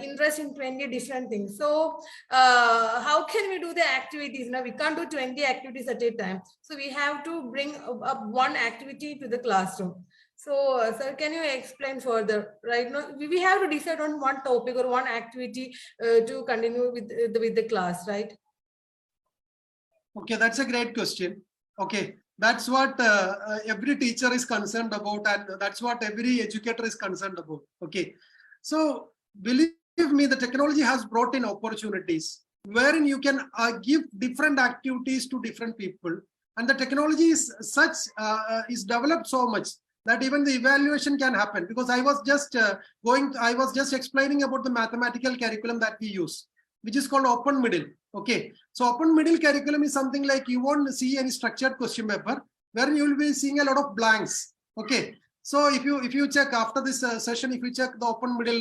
interest in 20 different things. So, how can we do the activities? We can't do 20 activities at a time. So, we have to bring up one activity to the classroom. So, sir, can you explain further? Right now, we have to decide on one topic or one activity to continue with the class, right? Okay, that's a great question. Okay, that's what every teacher is concerned about, and that's what every educator is concerned about. Okay, so believe me, the technology has brought in opportunities wherein you can give different activities to different people. And the technology is developed so much that even the evaluation can happen. Because I was just explaining about the mathematical curriculum that we use, which is called open middle. Okay, so open middle curriculum is something like you won't see any structured question paper, wherein you will be seeing a lot of blanks. Okay, so if you check after this session, if you check the open middle,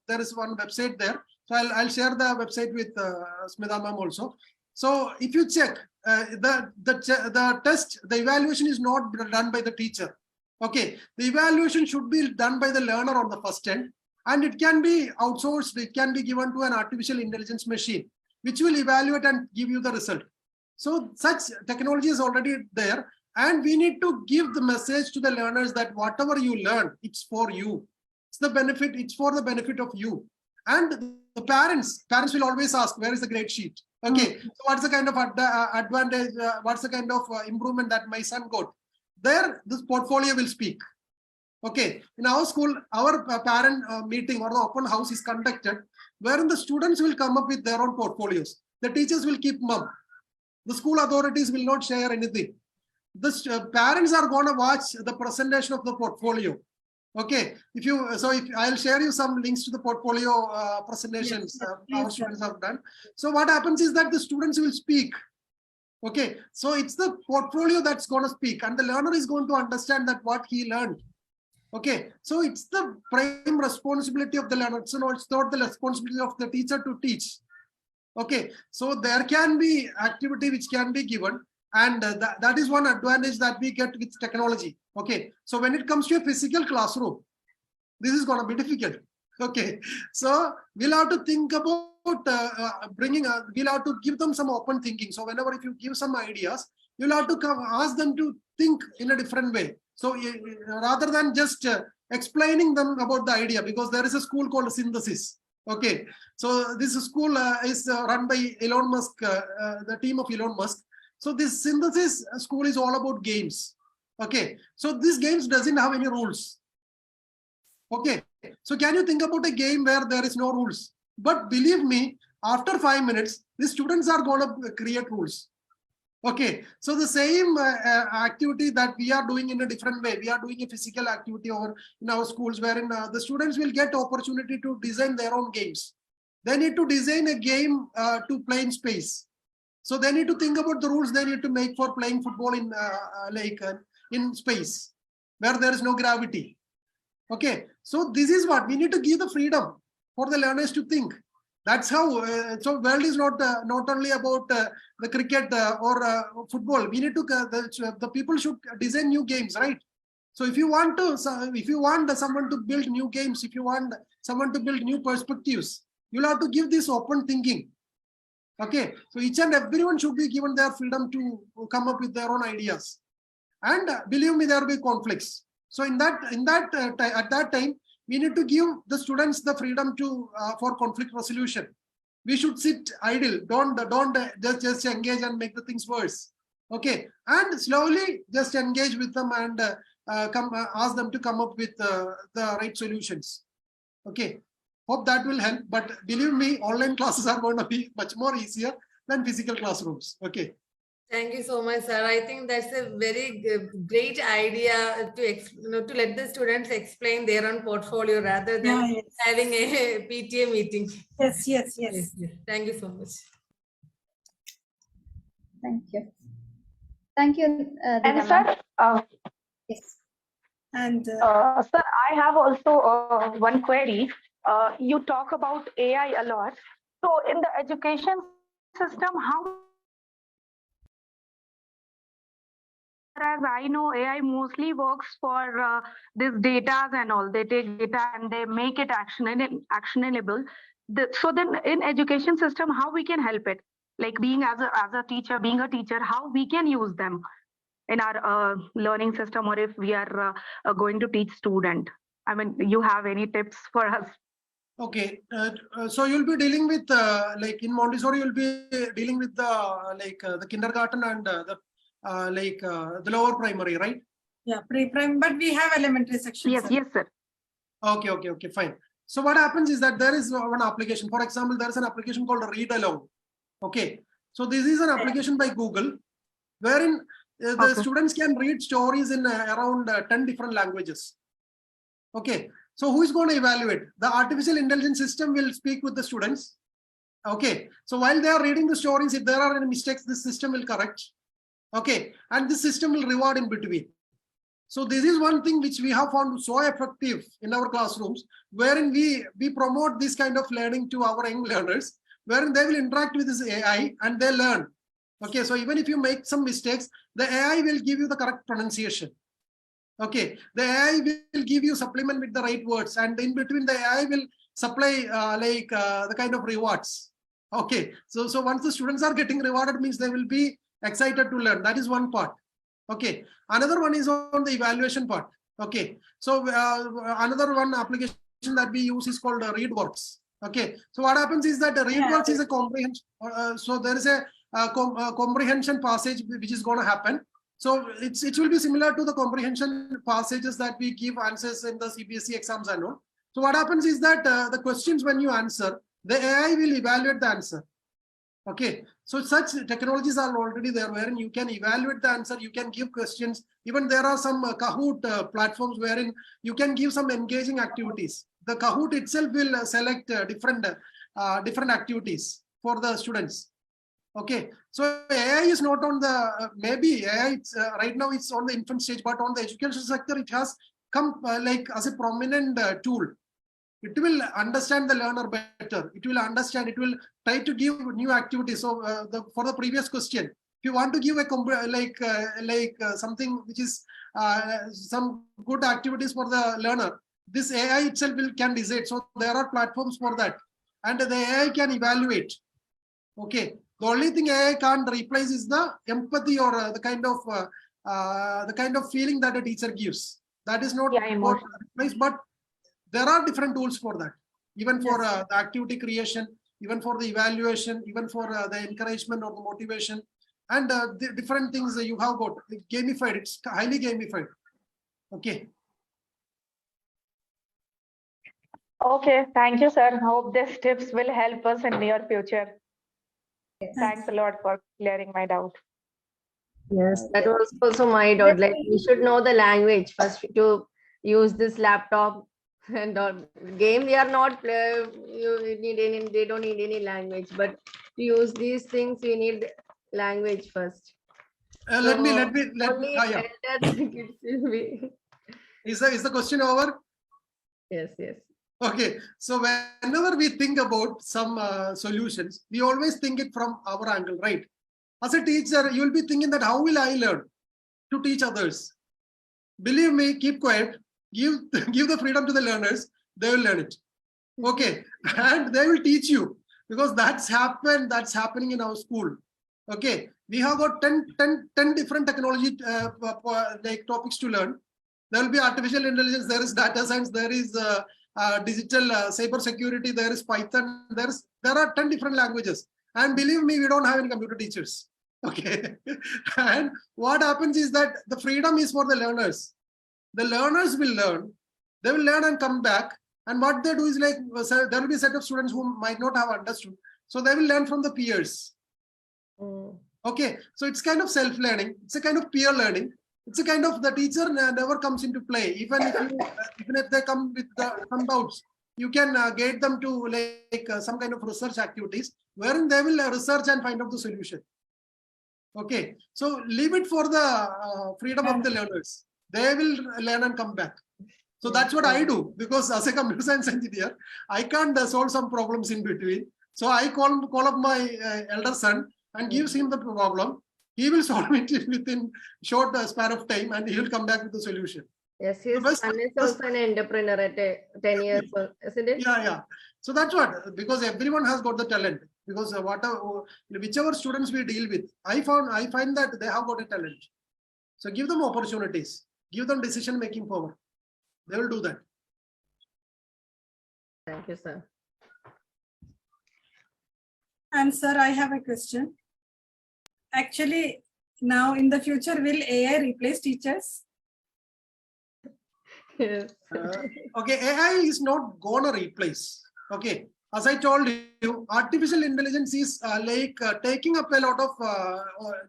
there is one website there. So I'll share the website with Smita ma'am also. So if you check, the test, the evaluation is not done by the teacher. Okay, the evaluation should be done by the learner on the first end, and it can be outsourced. It can be given to an artificial intelligence machine, which will evaluate and give you the result. So such technology is already there, and we need to give the message to the learners that whatever you learn, it's for you. It's for the benefit of you. And the parents will always ask, where is the grade sheet? Okay, so what's the kind of advantage, what's the kind of improvement that my son got? There, this portfolio will speak. Okay, in our school, our parent meeting or the open house is conducted, wherein the students will come up with their own portfolios. The teachers will keep mum. The school authorities will not share anything. The parents are going to watch the presentation of the portfolio. Okay, I'll share you some links to the portfolio presentations our students have done. So what happens is that the students will speak. Okay, so it's the portfolio that's going to speak, and the learner is going to understand that what he learned. Okay, so it's the prime responsibility of the learner. So no, it's not the responsibility of the teacher to teach. Okay, so there can be activity which can be given, and that is one advantage that we get with technology. Okay, so when it comes to a physical classroom, this is going to be difficult. Okay, so we'll have to think about we'll have to give them some open thinking. So whenever if you give some ideas, you'll have to ask them to think in a different way. So rather than just explaining them about the idea, because there is a school called Synthesis. Okay, so this school is run by Elon Musk, the team of Elon Musk. So this Synthesis school is all about games. Okay, so these games doesn't have any rules. Okay, so can you think about a game where there is no rules? But believe me, after 5 minutes, the students are going to create rules. Okay, so the same activity that we are doing in a different way, we are doing a physical activity over in our schools, wherein the students will get opportunity to design their own games. They need to design a game to play in space. So they need to think about the rules they need to make for playing football in in space, where there is no gravity. Okay, so this is what we need to give the freedom for the learners to think. That's how. So world is not only about the cricket or football. We need to the people should design new games, right? So if you want someone to build new games, if you want someone to build new perspectives, you'll have to give this open thinking. Okay, so each and everyone should be given their freedom to come up with their own ideas, and believe me, there will be conflicts. So at that time, we need to give the students the freedom to for conflict resolution. We should sit idle. Don't just engage and make the things worse. Okay, and slowly just engage with them and ask them to come up with the right solutions. Okay, hope that will help. But believe me, online classes are going to be much more easier than physical classrooms. Okay. Thank you so much, sir. I think that's a very great idea to let the students explain their own portfolio rather than having a PTA meeting. Yes. Thank you so much. Thank you. Thank you. And sir, yes. And sir, I have also one query. You talk about AI a lot. So in the education system, how? As I know, AI mostly works for this data and all. They take data and they make it actionable. So then, in education system, how we can help it? Like being as a teacher, how we can use them in our learning system, or if we are going to teach student. I mean, you have any tips for us? Okay, so you'll be dealing with like in Montessori, you'll be dealing with the kindergarten and the lower primary, right? yeah, pre-prime, but we have elementary section. Yes, sir. Okay, fine. So what happens is that there is one application. For example, there is an application called Read Along. Okay, so this is an application by Google, wherein the students can read stories in around 10 different languages. Okay, so who is going to evaluate? The artificial intelligence system will speak with the students. Okay, so while they are reading the stories, if there are any mistakes, the system will correct. Okay, and the system will reward in between. So this is one thing which we have found so effective in our classrooms, wherein we promote this kind of learning to our young learners, wherein they will interact with this AI and they learn. Okay, so even if you make some mistakes, the AI will give you the correct pronunciation. Okay, the AI will give you supplement with the right words, and in between the AI will supply the kind of rewards. Okay, so once the students are getting rewarded, means they will be excited to learn. That is one part. Okay, another one is on the evaluation part. Okay, so another one application that we use is called ReadWorks. Okay, so what happens is that ReadWorks is a comprehension. So there is a comprehension passage which is going to happen. So it will be similar to the comprehension passages that we give answers in the CBSE exams and all. So what happens is that the questions when you answer, the AI will evaluate the answer. Okay, so such technologies are already there, wherein you can evaluate the answer, you can give questions. Even there are some Kahoot platforms wherein you can give some engaging activities. The Kahoot itself will select different activities for the students. Okay, so AI is not on the maybe AI right now it's on the infant stage, but on the education sector it has come like as a prominent tool. It will understand the learner better. It will understand. It will try to give new activities. So for the previous question, if you want to give a something which is some good activities for the learner, this AI itself can decide. So there are platforms for that, and the AI can evaluate. Okay, the only thing AI can't replace is the empathy or the kind of the kind of feeling that a teacher gives. That is not Yeah, what emotion. replace, but there are different tools for that. Even for the activity creation, even for the evaluation, even for the encouragement or the motivation, and the different things that you have got. It's gamified. It's highly gamified. Okay. Okay, thank you, sir. Hope these tips will help us in near future. Thanks a lot for clearing my doubt. Yes, that was also my doubt. Like we should know the language first to use this laptop and all. Game they are not you need any. They don't need any language, but to use these things we need language first. Let me. Only Yeah. elders kids will be. Is the question over? Yes, yes. Okay, so whenever we think about some solutions, we always think it from our angle, right? As a teacher, you will be thinking that how will I learn to teach others? Believe me, keep quiet, give the freedom to the learners, they will learn it. Okay, and they will teach you because that's happening in our school. Okay, we have got 10 different technology like topics to learn. There will be artificial intelligence, there is data science, there is digital cyber security, there is Python, there are 10 different languages. And believe me, we don't have any computer teachers. Okay. And what happens is that the freedom is for the learners. The learners will learn, they will learn and come back. And what they do is like, there will be a set of students who might not have understood. So they will learn from the peers. Okay. So it's kind of self-learning. It's a kind of peer learning. It's a kind of the teacher never comes into play. Even if they come with some doubts, you can guide them to like some kind of research activities wherein they will research and find out the solution. Okay, so leave it for the freedom of the learners. They will learn and come back. So that's what I do, because as a computer science engineer, I can't solve some problems in between. So I call up my elder son and gives him the problem. He will solve it within short span of time, and he will come back with the solution. Yes, his son is also an entrepreneur at 10 years, isn't it? Yeah. So that's what, because everyone has got the talent. Because whichever students we deal with, I find that they have got a talent. So give them opportunities, give them decision-making power. They will do that. Thank you, sir. And sir, I have a question. Actually, now in the future, will AI replace teachers? Yes. Okay, AI is not gonna replace. Okay, as I told you, artificial intelligence is taking up a lot of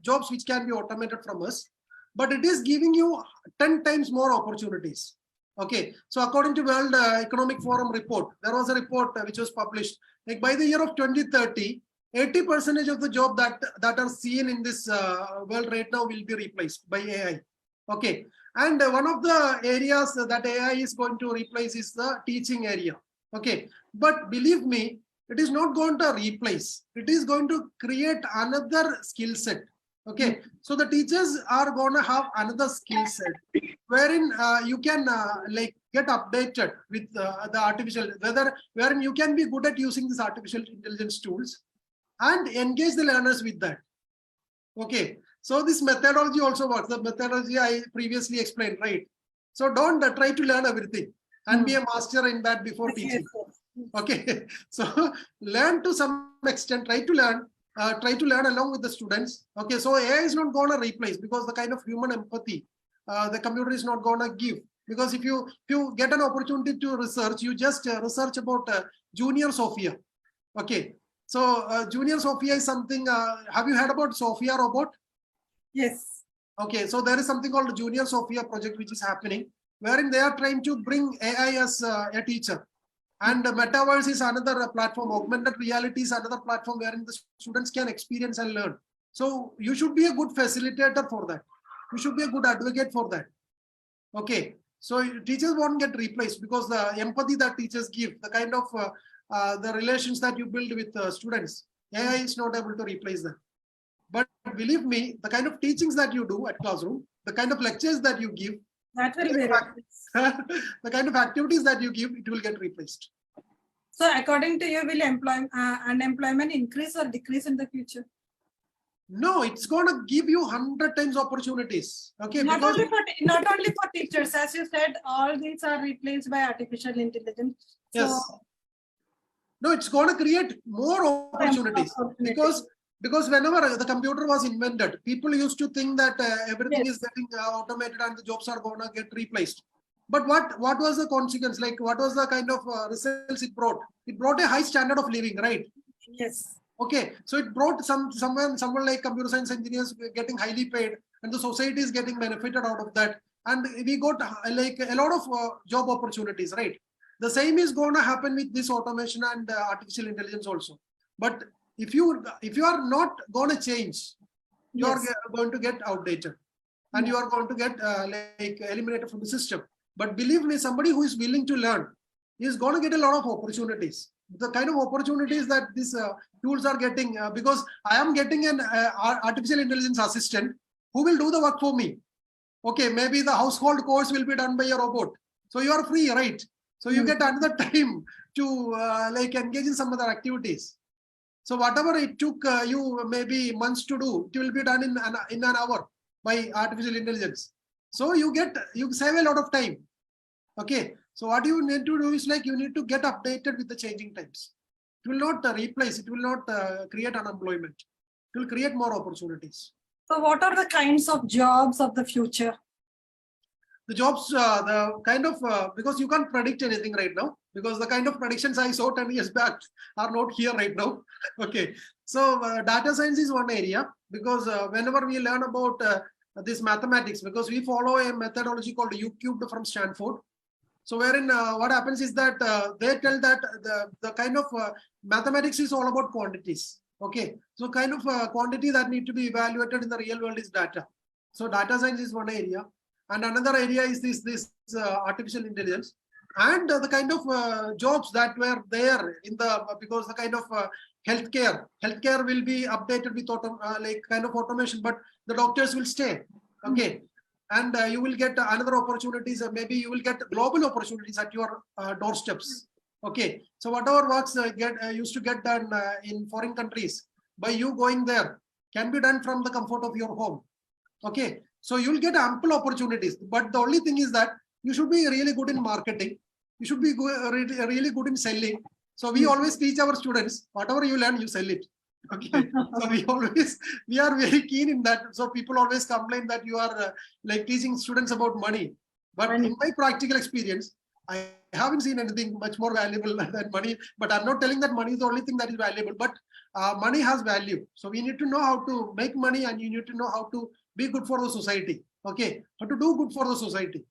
jobs which can be automated from us, but it is giving you 10 times more opportunities. Okay, so according to World Economic Forum report, there was a report which was published. Like by the year of 2030, 80% of the job that are seen in this world right now will be replaced by AI. Okay, and one of the areas that AI is going to replace is the teaching area. Okay, but believe me, it is not going to replace. It is going to create another skill set. Okay, so the teachers are going to have another skill set wherein you can like get updated with the artificial, wherein you can be good at using these artificial intelligence tools and engage the learners with that. Okay, so this methodology also works. The methodology I previously explained, right? So don't try to learn everything and be a master in that before teaching. Okay, so learn to some extent, try to learn along with the students. Okay, so AI is not going to replace, because the kind of human empathy the computer is not going to give. Because if you get an opportunity to research, you just research about Junior Sophia. Okay, so Junior Sophia is something, have you heard about Sophia robot? Yes. Okay, so there is something called the Junior Sophia project which is happening, wherein they are trying to bring AI as a teacher. And Metaverse is another platform, augmented reality is another platform wherein the students can experience and learn. So you should be a good facilitator for that. You should be a good advocate for that. Okay, so teachers won't get replaced, because the empathy that teachers give, the kind of the relations that you build with students, AI is not able to replace that. But believe me, the kind of teachings that you do at classroom, the kind of lectures that you give, that will be the kind of activities that you give, it will get replaced. So according to you, will unemployment increase or decrease in the future? No, it's going to give you 100 times opportunities. Okay, Not because not only for teachers, as you said, all these are replaced by artificial intelligence. yes. So, No, it's going to create more opportunities because whenever the computer was invented, people used to think that everything is getting automated and the jobs are going to get replaced. But what was the consequence? Like, what was the kind of results it brought? It brought a high standard of living, right? yes. Okay, so it brought someone like computer science engineers getting highly paid, and the society is getting benefited out of that, and we got like a lot of job opportunities, right? The same is going to happen with this automation and artificial intelligence also. But if you are not going to change, you are going to get outdated, and you are going to get like eliminated from the system. But believe me, somebody who is willing to learn is going to get a lot of opportunities. The kind of opportunities that these tools are getting, because I am getting an artificial intelligence assistant who will do the work for me. Okay, maybe the household chores will be done by a robot. So you are free, right? So you get another time to like engage in some other activities. So whatever it took you maybe months to do, it will be done in an hour by artificial intelligence. So you save a lot of time. Okay. So what you need to do is like you need to get updated with the changing times. It will not replace, it will not create unemployment. It will create more opportunities. So what are the kinds of jobs of the future? The jobs, the kind of, because you can't predict anything right now, because the kind of predictions I saw 10 years back are not here right now. Okay. So data science is one area, because whenever we learn about this mathematics, because we follow a methodology called U cubed from Stanford. So wherein what happens is that they tell that the kind of mathematics is all about quantities. Okay, so kind of quantity that need to be evaluated in the real world is data. So data science is one area, and another area is this artificial intelligence, and the kind of jobs that were there in the because the kind of healthcare will be updated with like kind of automation, but the doctors will stay. Okay. And you will get another opportunities, maybe you will get global opportunities at your doorsteps. Okay, so whatever works used to get done in foreign countries by you going there can be done from the comfort of your home. Okay, so you'll get ample opportunities, but the only thing is that you should be really good in marketing. You should be really good in selling. So we always teach our students, whatever you learn, you sell it. Okay, so we are very keen in that. So people always complain that you are like teaching students about money. But in my practical experience, I haven't seen anything much more valuable than money. But I'm not telling that money is the only thing that is valuable. But money has value. So we need to know how to make money, and you need to know how to be good for the society. Okay, how to do good for the society.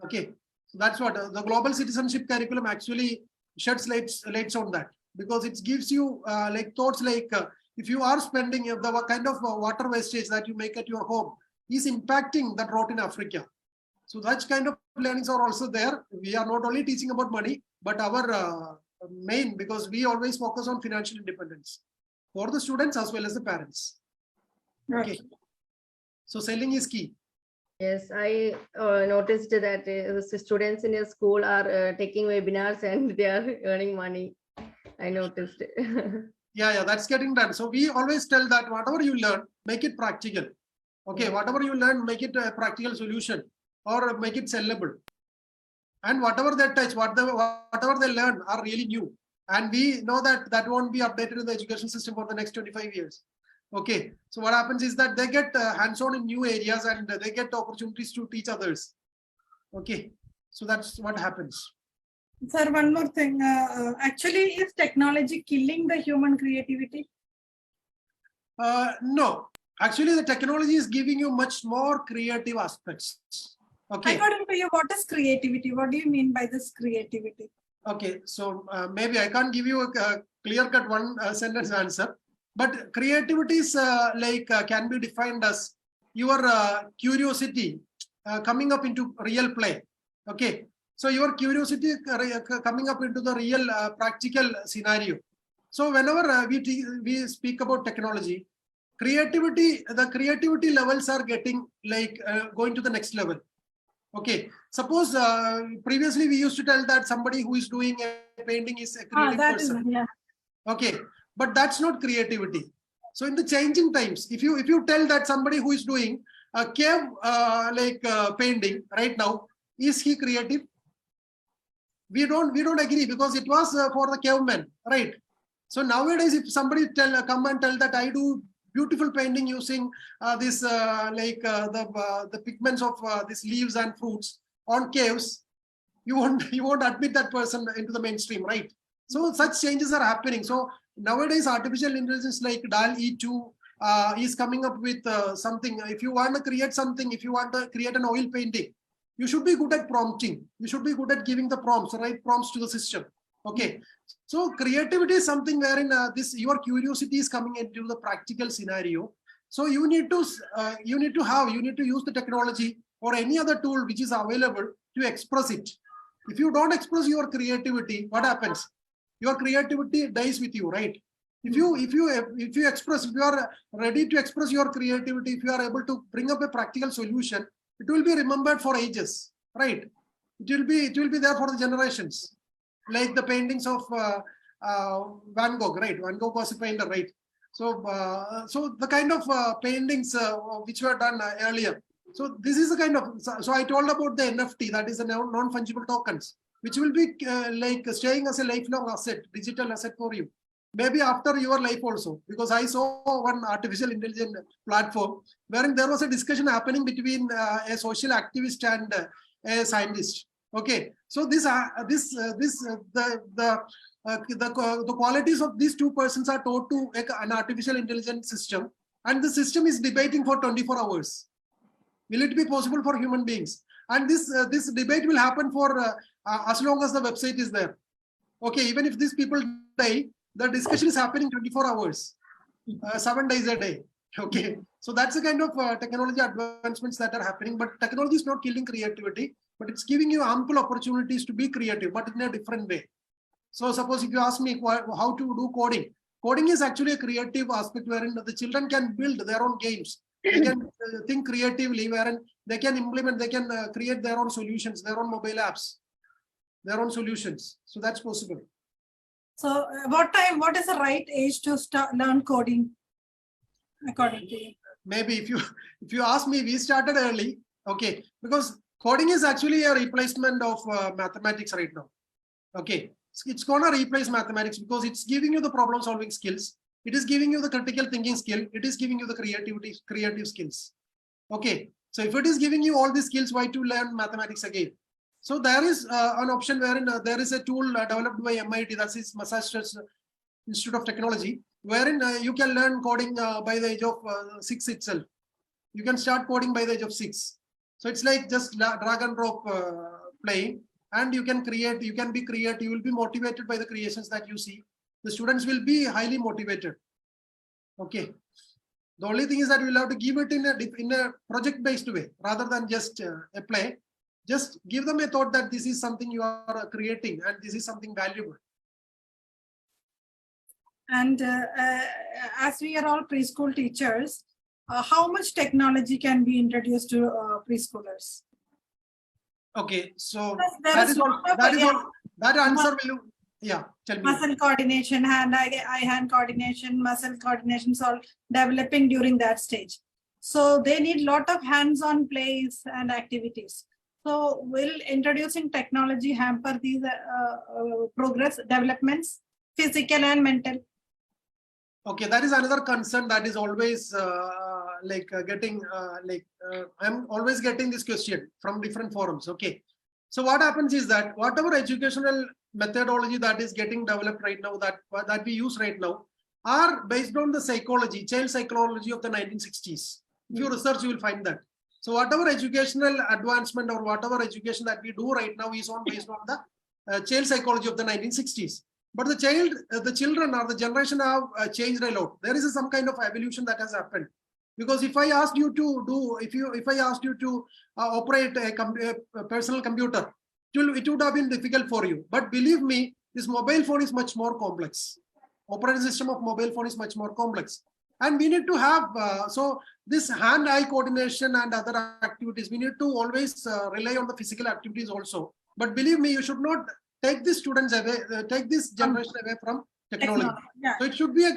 Okay, so that's what the global citizenship curriculum actually sheds lights on that. Because it gives you like thoughts like if you are spending the kind of water wastage that you make at your home is impacting the drought in Africa. So that kind of learnings are also there. We are not only teaching about money, but our main, because we always focus on financial independence for the students as well as the parents. Okay. So selling is key. Yes, I noticed that the students in your school are taking webinars and they are earning money. I noticed it. Yeah, that's getting done. So we always tell that whatever you learn, make it practical. Okay, whatever you learn, make it a practical solution or make it sellable. And whatever they touch, whatever they learn are really new. And we know that won't be updated in the education system for the next 25 years. Okay, so what happens is that they get hands-on in new areas and they get opportunities to teach others. Okay, so that's what happens. Sir, one more thing. Actually, is technology killing the human creativity? No, actually the technology is giving you much more creative aspects. Okay. According to you, what is creativity? What do you mean by this creativity? Okay, so maybe I can't give you a clear-cut one sentence answer, but creativity is can be defined as your curiosity coming up into real play. Okay. So your curiosity coming up into the real practical scenario. So whenever we speak about technology, the creativity levels are getting like going to the next level. Okay. Suppose previously we used to tell that somebody who is doing a painting is a creative person. Okay. But that's not creativity. So in the changing times, if you tell that somebody who is doing a cave painting right now, is he creative? We don't agree, because it was for the cavemen, right? So nowadays, if somebody come and tell that I do beautiful painting using the pigments of these leaves and fruits on caves, you won't admit that person into the mainstream, right? So such changes are happening. So nowadays, artificial intelligence like DAL-E2 is coming up with something. If you want to create something, if you want to create an oil painting, you should be good at prompting. You should be good at giving the prompts, right prompts to the system. Okay. So creativity is something wherein your curiosity is coming into the practical scenario. So you need to use the technology or any other tool which is available to express it. If you don't express your creativity, what happens? Your creativity dies with you, right? If you are ready to express your creativity, if you are able to bring up a practical solution, it will be remembered for ages, right? It will be there for the generations, like the paintings of Van Gogh, right? Van Gogh was a painter, right? So the kind of paintings which were done earlier. So this is the kind of, so I told about the NFT, that is the non-fungible tokens, which will be staying as a lifelong asset, digital asset for you. Maybe after your life also, because I saw one artificial intelligence platform wherein there was a discussion happening between a social activist and a scientist. Okay, so the qualities of these two persons are taught to an artificial intelligence system, and the system is debating for 24 hours. Will it be possible for human beings? And this debate will happen for as long as the website is there. Okay, even if these people die, the discussion is happening 24 hours, 7 days a day. Okay, so that's the kind of technology advancements that are happening. But technology is not killing creativity, but it's giving you ample opportunities to be creative, but in a different way. So suppose if you ask me how to do coding, coding is actually a creative aspect wherein the children can build their own games. They can think creatively, wherein they can implement, they can create their own solutions, their own mobile apps, their own solutions. So that's possible. So what is the right age to learn coding, according to you? Maybe if you ask me, we started early, okay, because coding is actually a replacement of mathematics right now. Okay, it's gonna replace mathematics because it's giving you the problem solving skills. It is giving you the critical thinking skill. It is giving you the creative skills. Okay, so if it is giving you all these skills, why to learn mathematics again? So there is an option wherein there is a tool developed by MIT, that is Massachusetts Institute of Technology, wherein you can learn coding by the age of 6 itself. You can start coding by the age of 6. So it's like just drag and drop playing, and you can create, you can be creative, you will be motivated by the creations that you see. The students will be highly motivated. Okay. The only thing is that we'll have to give it in a project-based way rather than just a play. Just give them a thought that this is something you are creating and this is something valuable. And as we are all preschool teachers, how much technology can be introduced to preschoolers? Okay, so that answer will, yeah, tell me. Muscle coordination, eye-hand coordination, muscle coordination is all developing during that stage. So they need a lot of hands-on plays and activities. So will introducing technology hamper these progress developments, physical and mental? Okay, that is another concern that is always I'm always getting this question from different forums. Okay, so what happens is that whatever educational methodology that is getting developed right now, that we use right now, are based on the psychology, child psychology of the 1960s. If you research, you will find that. So whatever educational advancement or whatever education that we do right now is based on the child psychology of the 1960s. But the children or the generation have changed a lot. There is some kind of evolution that has happened. Because if I asked you to do, if I asked you to operate a personal computer, it would have been difficult for you. But believe me, this mobile phone is much more complex. Operating system of mobile phone is much more complex. And we need to have, so this hand-eye coordination and other activities, we need to always rely on the physical activities also. But believe me, you should not take these students away, take this generation away from technology. Yeah. So it should be a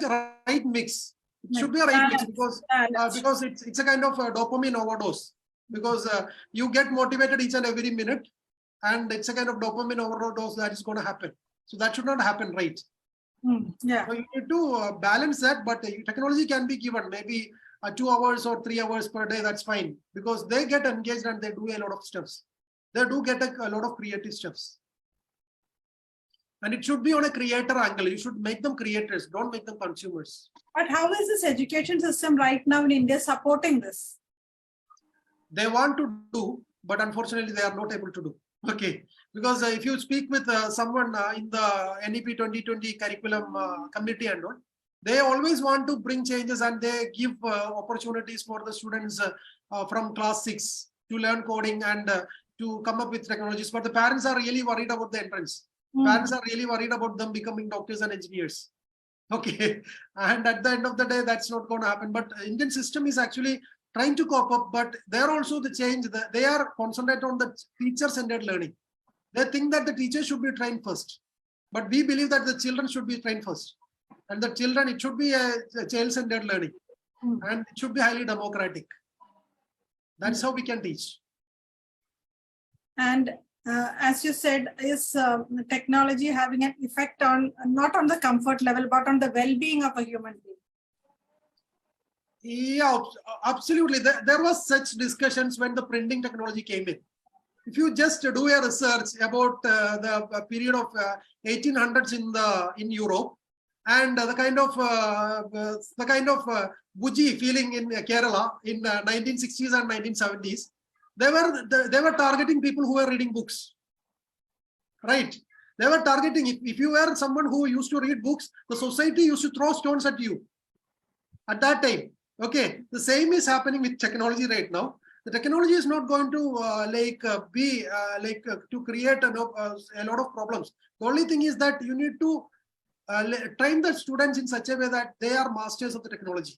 right mix. It should be a right mix because Balance. it's a kind of a dopamine overdose, because you get motivated each and every minute, and it's a kind of dopamine overdose that is going to happen. So that should not happen, right? Yeah. So you need to balance that, but technology can be given maybe 2 hours or 3 hours per day. That's fine, because they get engaged and they do a lot of stuffs. They do get a lot of creative stuffs. And it should be on a creator angle. You should make them creators, don't make them consumers. But how is this education system right now in India supporting this? They want to do, but unfortunately they are not able to do. Okay, because if you speak with someone in the NEP 2020 curriculum committee and all, they always want to bring changes, and they give opportunities for the students from class 6 to learn coding and to come up with technologies. But the parents are really worried about the entrance. Parents are really worried about them becoming doctors and engineers. Okay, and at the end of the day, that's not going to happen. But Indian system is actually trying to cope up, but they're also the change. They are concentrated on the teacher-centered learning. They think that the teacher should be trained first, but we believe that the children should be trained first. And the children, it should be a child-centered learning, and it should be highly democratic. That's how we can teach. And as you said, is technology having an effect on, not on the comfort level, but on the well-being of a human being? Yeah, absolutely. There was such discussions when the printing technology came in. If you just do a research about the period of 1800s in Europe, and the kind of bougie feeling in Kerala in 1960s and 1970s, they were targeting people who were reading books, right? They were targeting, if you were someone who used to read books, the society used to throw stones at you at that time. Okay, the same is happening with technology right now. The technology is not going to to create a lot of problems. The only thing is that you need to train the students in such a way that they are masters of the technology.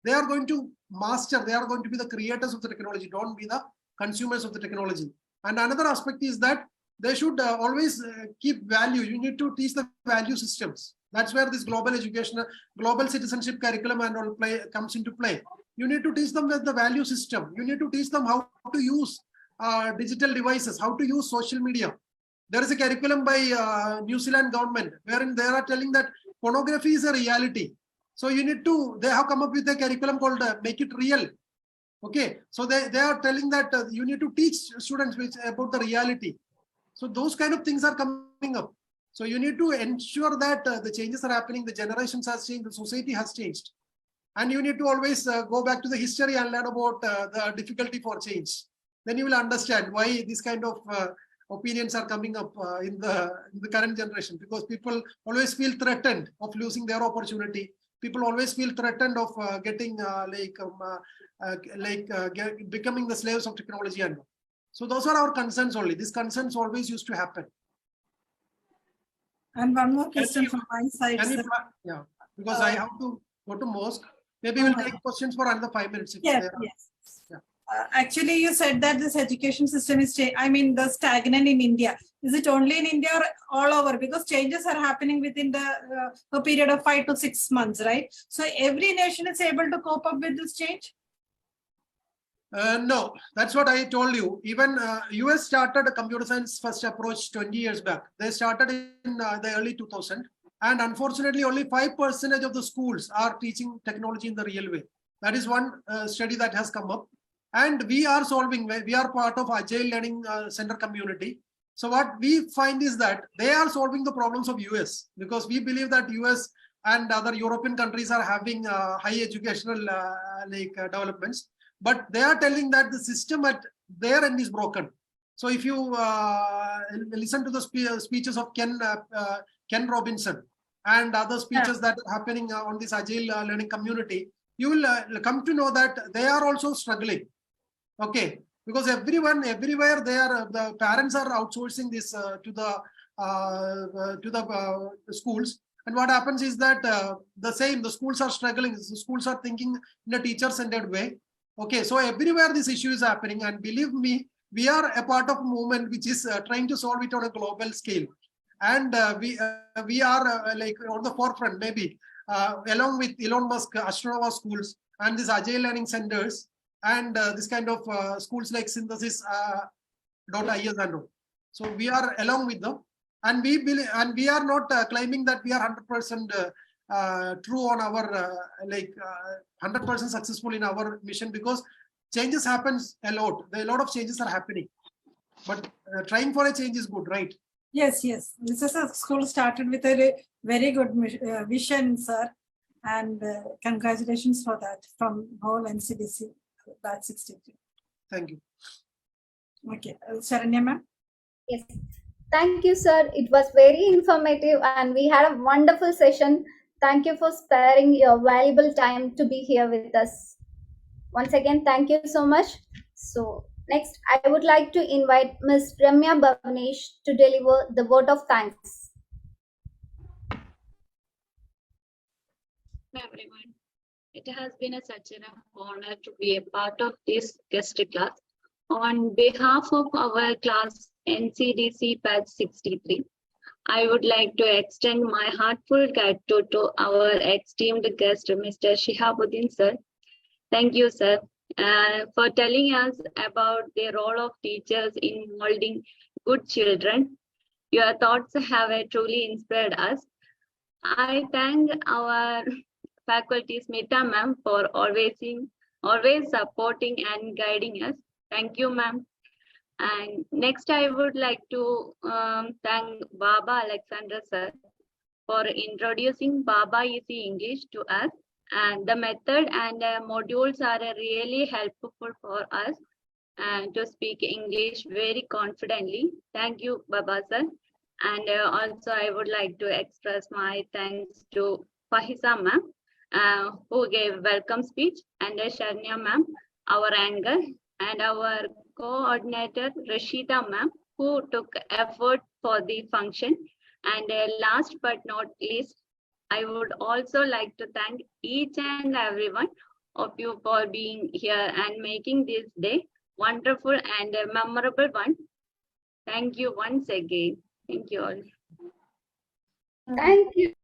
They are going to master, they are going to be the creators of the technology, don't be the consumers of the technology. And another aspect is that they should always keep value. You need to teach the value systems. That's where this global education, global citizenship curriculum and all comes into play. You need to teach them with the value system. You need to teach them how to use digital devices, how to use social media. There is a curriculum by New Zealand government wherein they are telling that pornography is a reality. So you need to, they have come up with a curriculum called Make It Real. Okay, so they are telling that you need to teach students about the reality. So those kind of things are coming up. So you need to ensure that the changes are happening, the generations has changed, the society has changed. And you need to always go back to the history and learn about the difficulty for change. Then you will understand why these kind of opinions are coming up in the current generation, because people always feel threatened of losing their opportunity. People always feel threatened of getting becoming the slaves of technology. And so those are our concerns only. These concerns always used to happen. And one more question from my side. Yeah, because I have to go to mosque. Maybe we'll take questions for another 5 minutes. Yes. Yeah. Actually, you said that this education system is, the stagnant in India. Is it only in India or all over? Because changes are happening within a period of 5 to 6 months, right? So every nation is able to cope up with this change? No, that's what I told you. Even US started a computer science first approach 20 years back. They started in the early 2000s. And unfortunately, only 5% of the schools are teaching technology in the real way. That is one study that has come up. And we are part of Agile Learning Center community. So what we find is that they are solving the problems of US, because we believe that US and other European countries are having high educational developments. But they are telling that the system at their end is broken. So if you listen to the speeches of Ken Robinson and other speeches that are happening on this Agile Learning community, you will come to know that they are also struggling. Okay, because everywhere the parents are outsourcing this to the schools. And what happens is that the schools are struggling. The schools are thinking in a teacher-centered way. Okay, so everywhere this issue is happening, and believe me, we are a part of a movement which is trying to solve it on a global scale. And we are on the forefront, maybe. along with Elon Musk, Astronova schools, and these agile learning centers, and this kind of schools like synthesis.is and all. So we are along with them, and we believe, and we are not claiming that we are 100% true on our 100% successful in our mission, because changes happens a lot. A lot of changes are happening, but trying for a change is good, right? Yes, yes. This is a school started with a very good vision, sir. And congratulations for that from whole Ncdc, batch 63. Thank you. Okay, Sharanya ma'am. Yes. Thank you, sir. It was very informative and we had a wonderful session. Thank you for sparing your valuable time to be here with us. Once again, thank you so much. So next, I would like to invite Ms. Ramya Bhavnesh to deliver the vote of thanks. Everyone, it has been such an honor to be a part of this guest class. On behalf of our class Ncdc batch 63, I would like to extend my heartfelt gratitude to our esteemed guest, Mr. Shihabuddin sir. Thank you, sir, for telling us about the role of teachers in molding good children. Your thoughts have truly inspired us. I thank our faculty, Smita ma'am, for always supporting and guiding us. Thank you, ma'am. And next, I would like to thank Baba Alexander sir for introducing Baba Easy English to us. And the method and modules are really helpful for us to speak English very confidently. Thank you, Baba sir. And also, I would like to express my thanks to Fahisa ma'am, who gave welcome speech, and Sharnya ma'am, our anchor, and our coordinator, Rashida ma'am, who took effort for the function. And last but not least, I would also like to thank each and every one of you for being here and making this day wonderful and memorable one. Thank you once again. Thank you all. Thank you.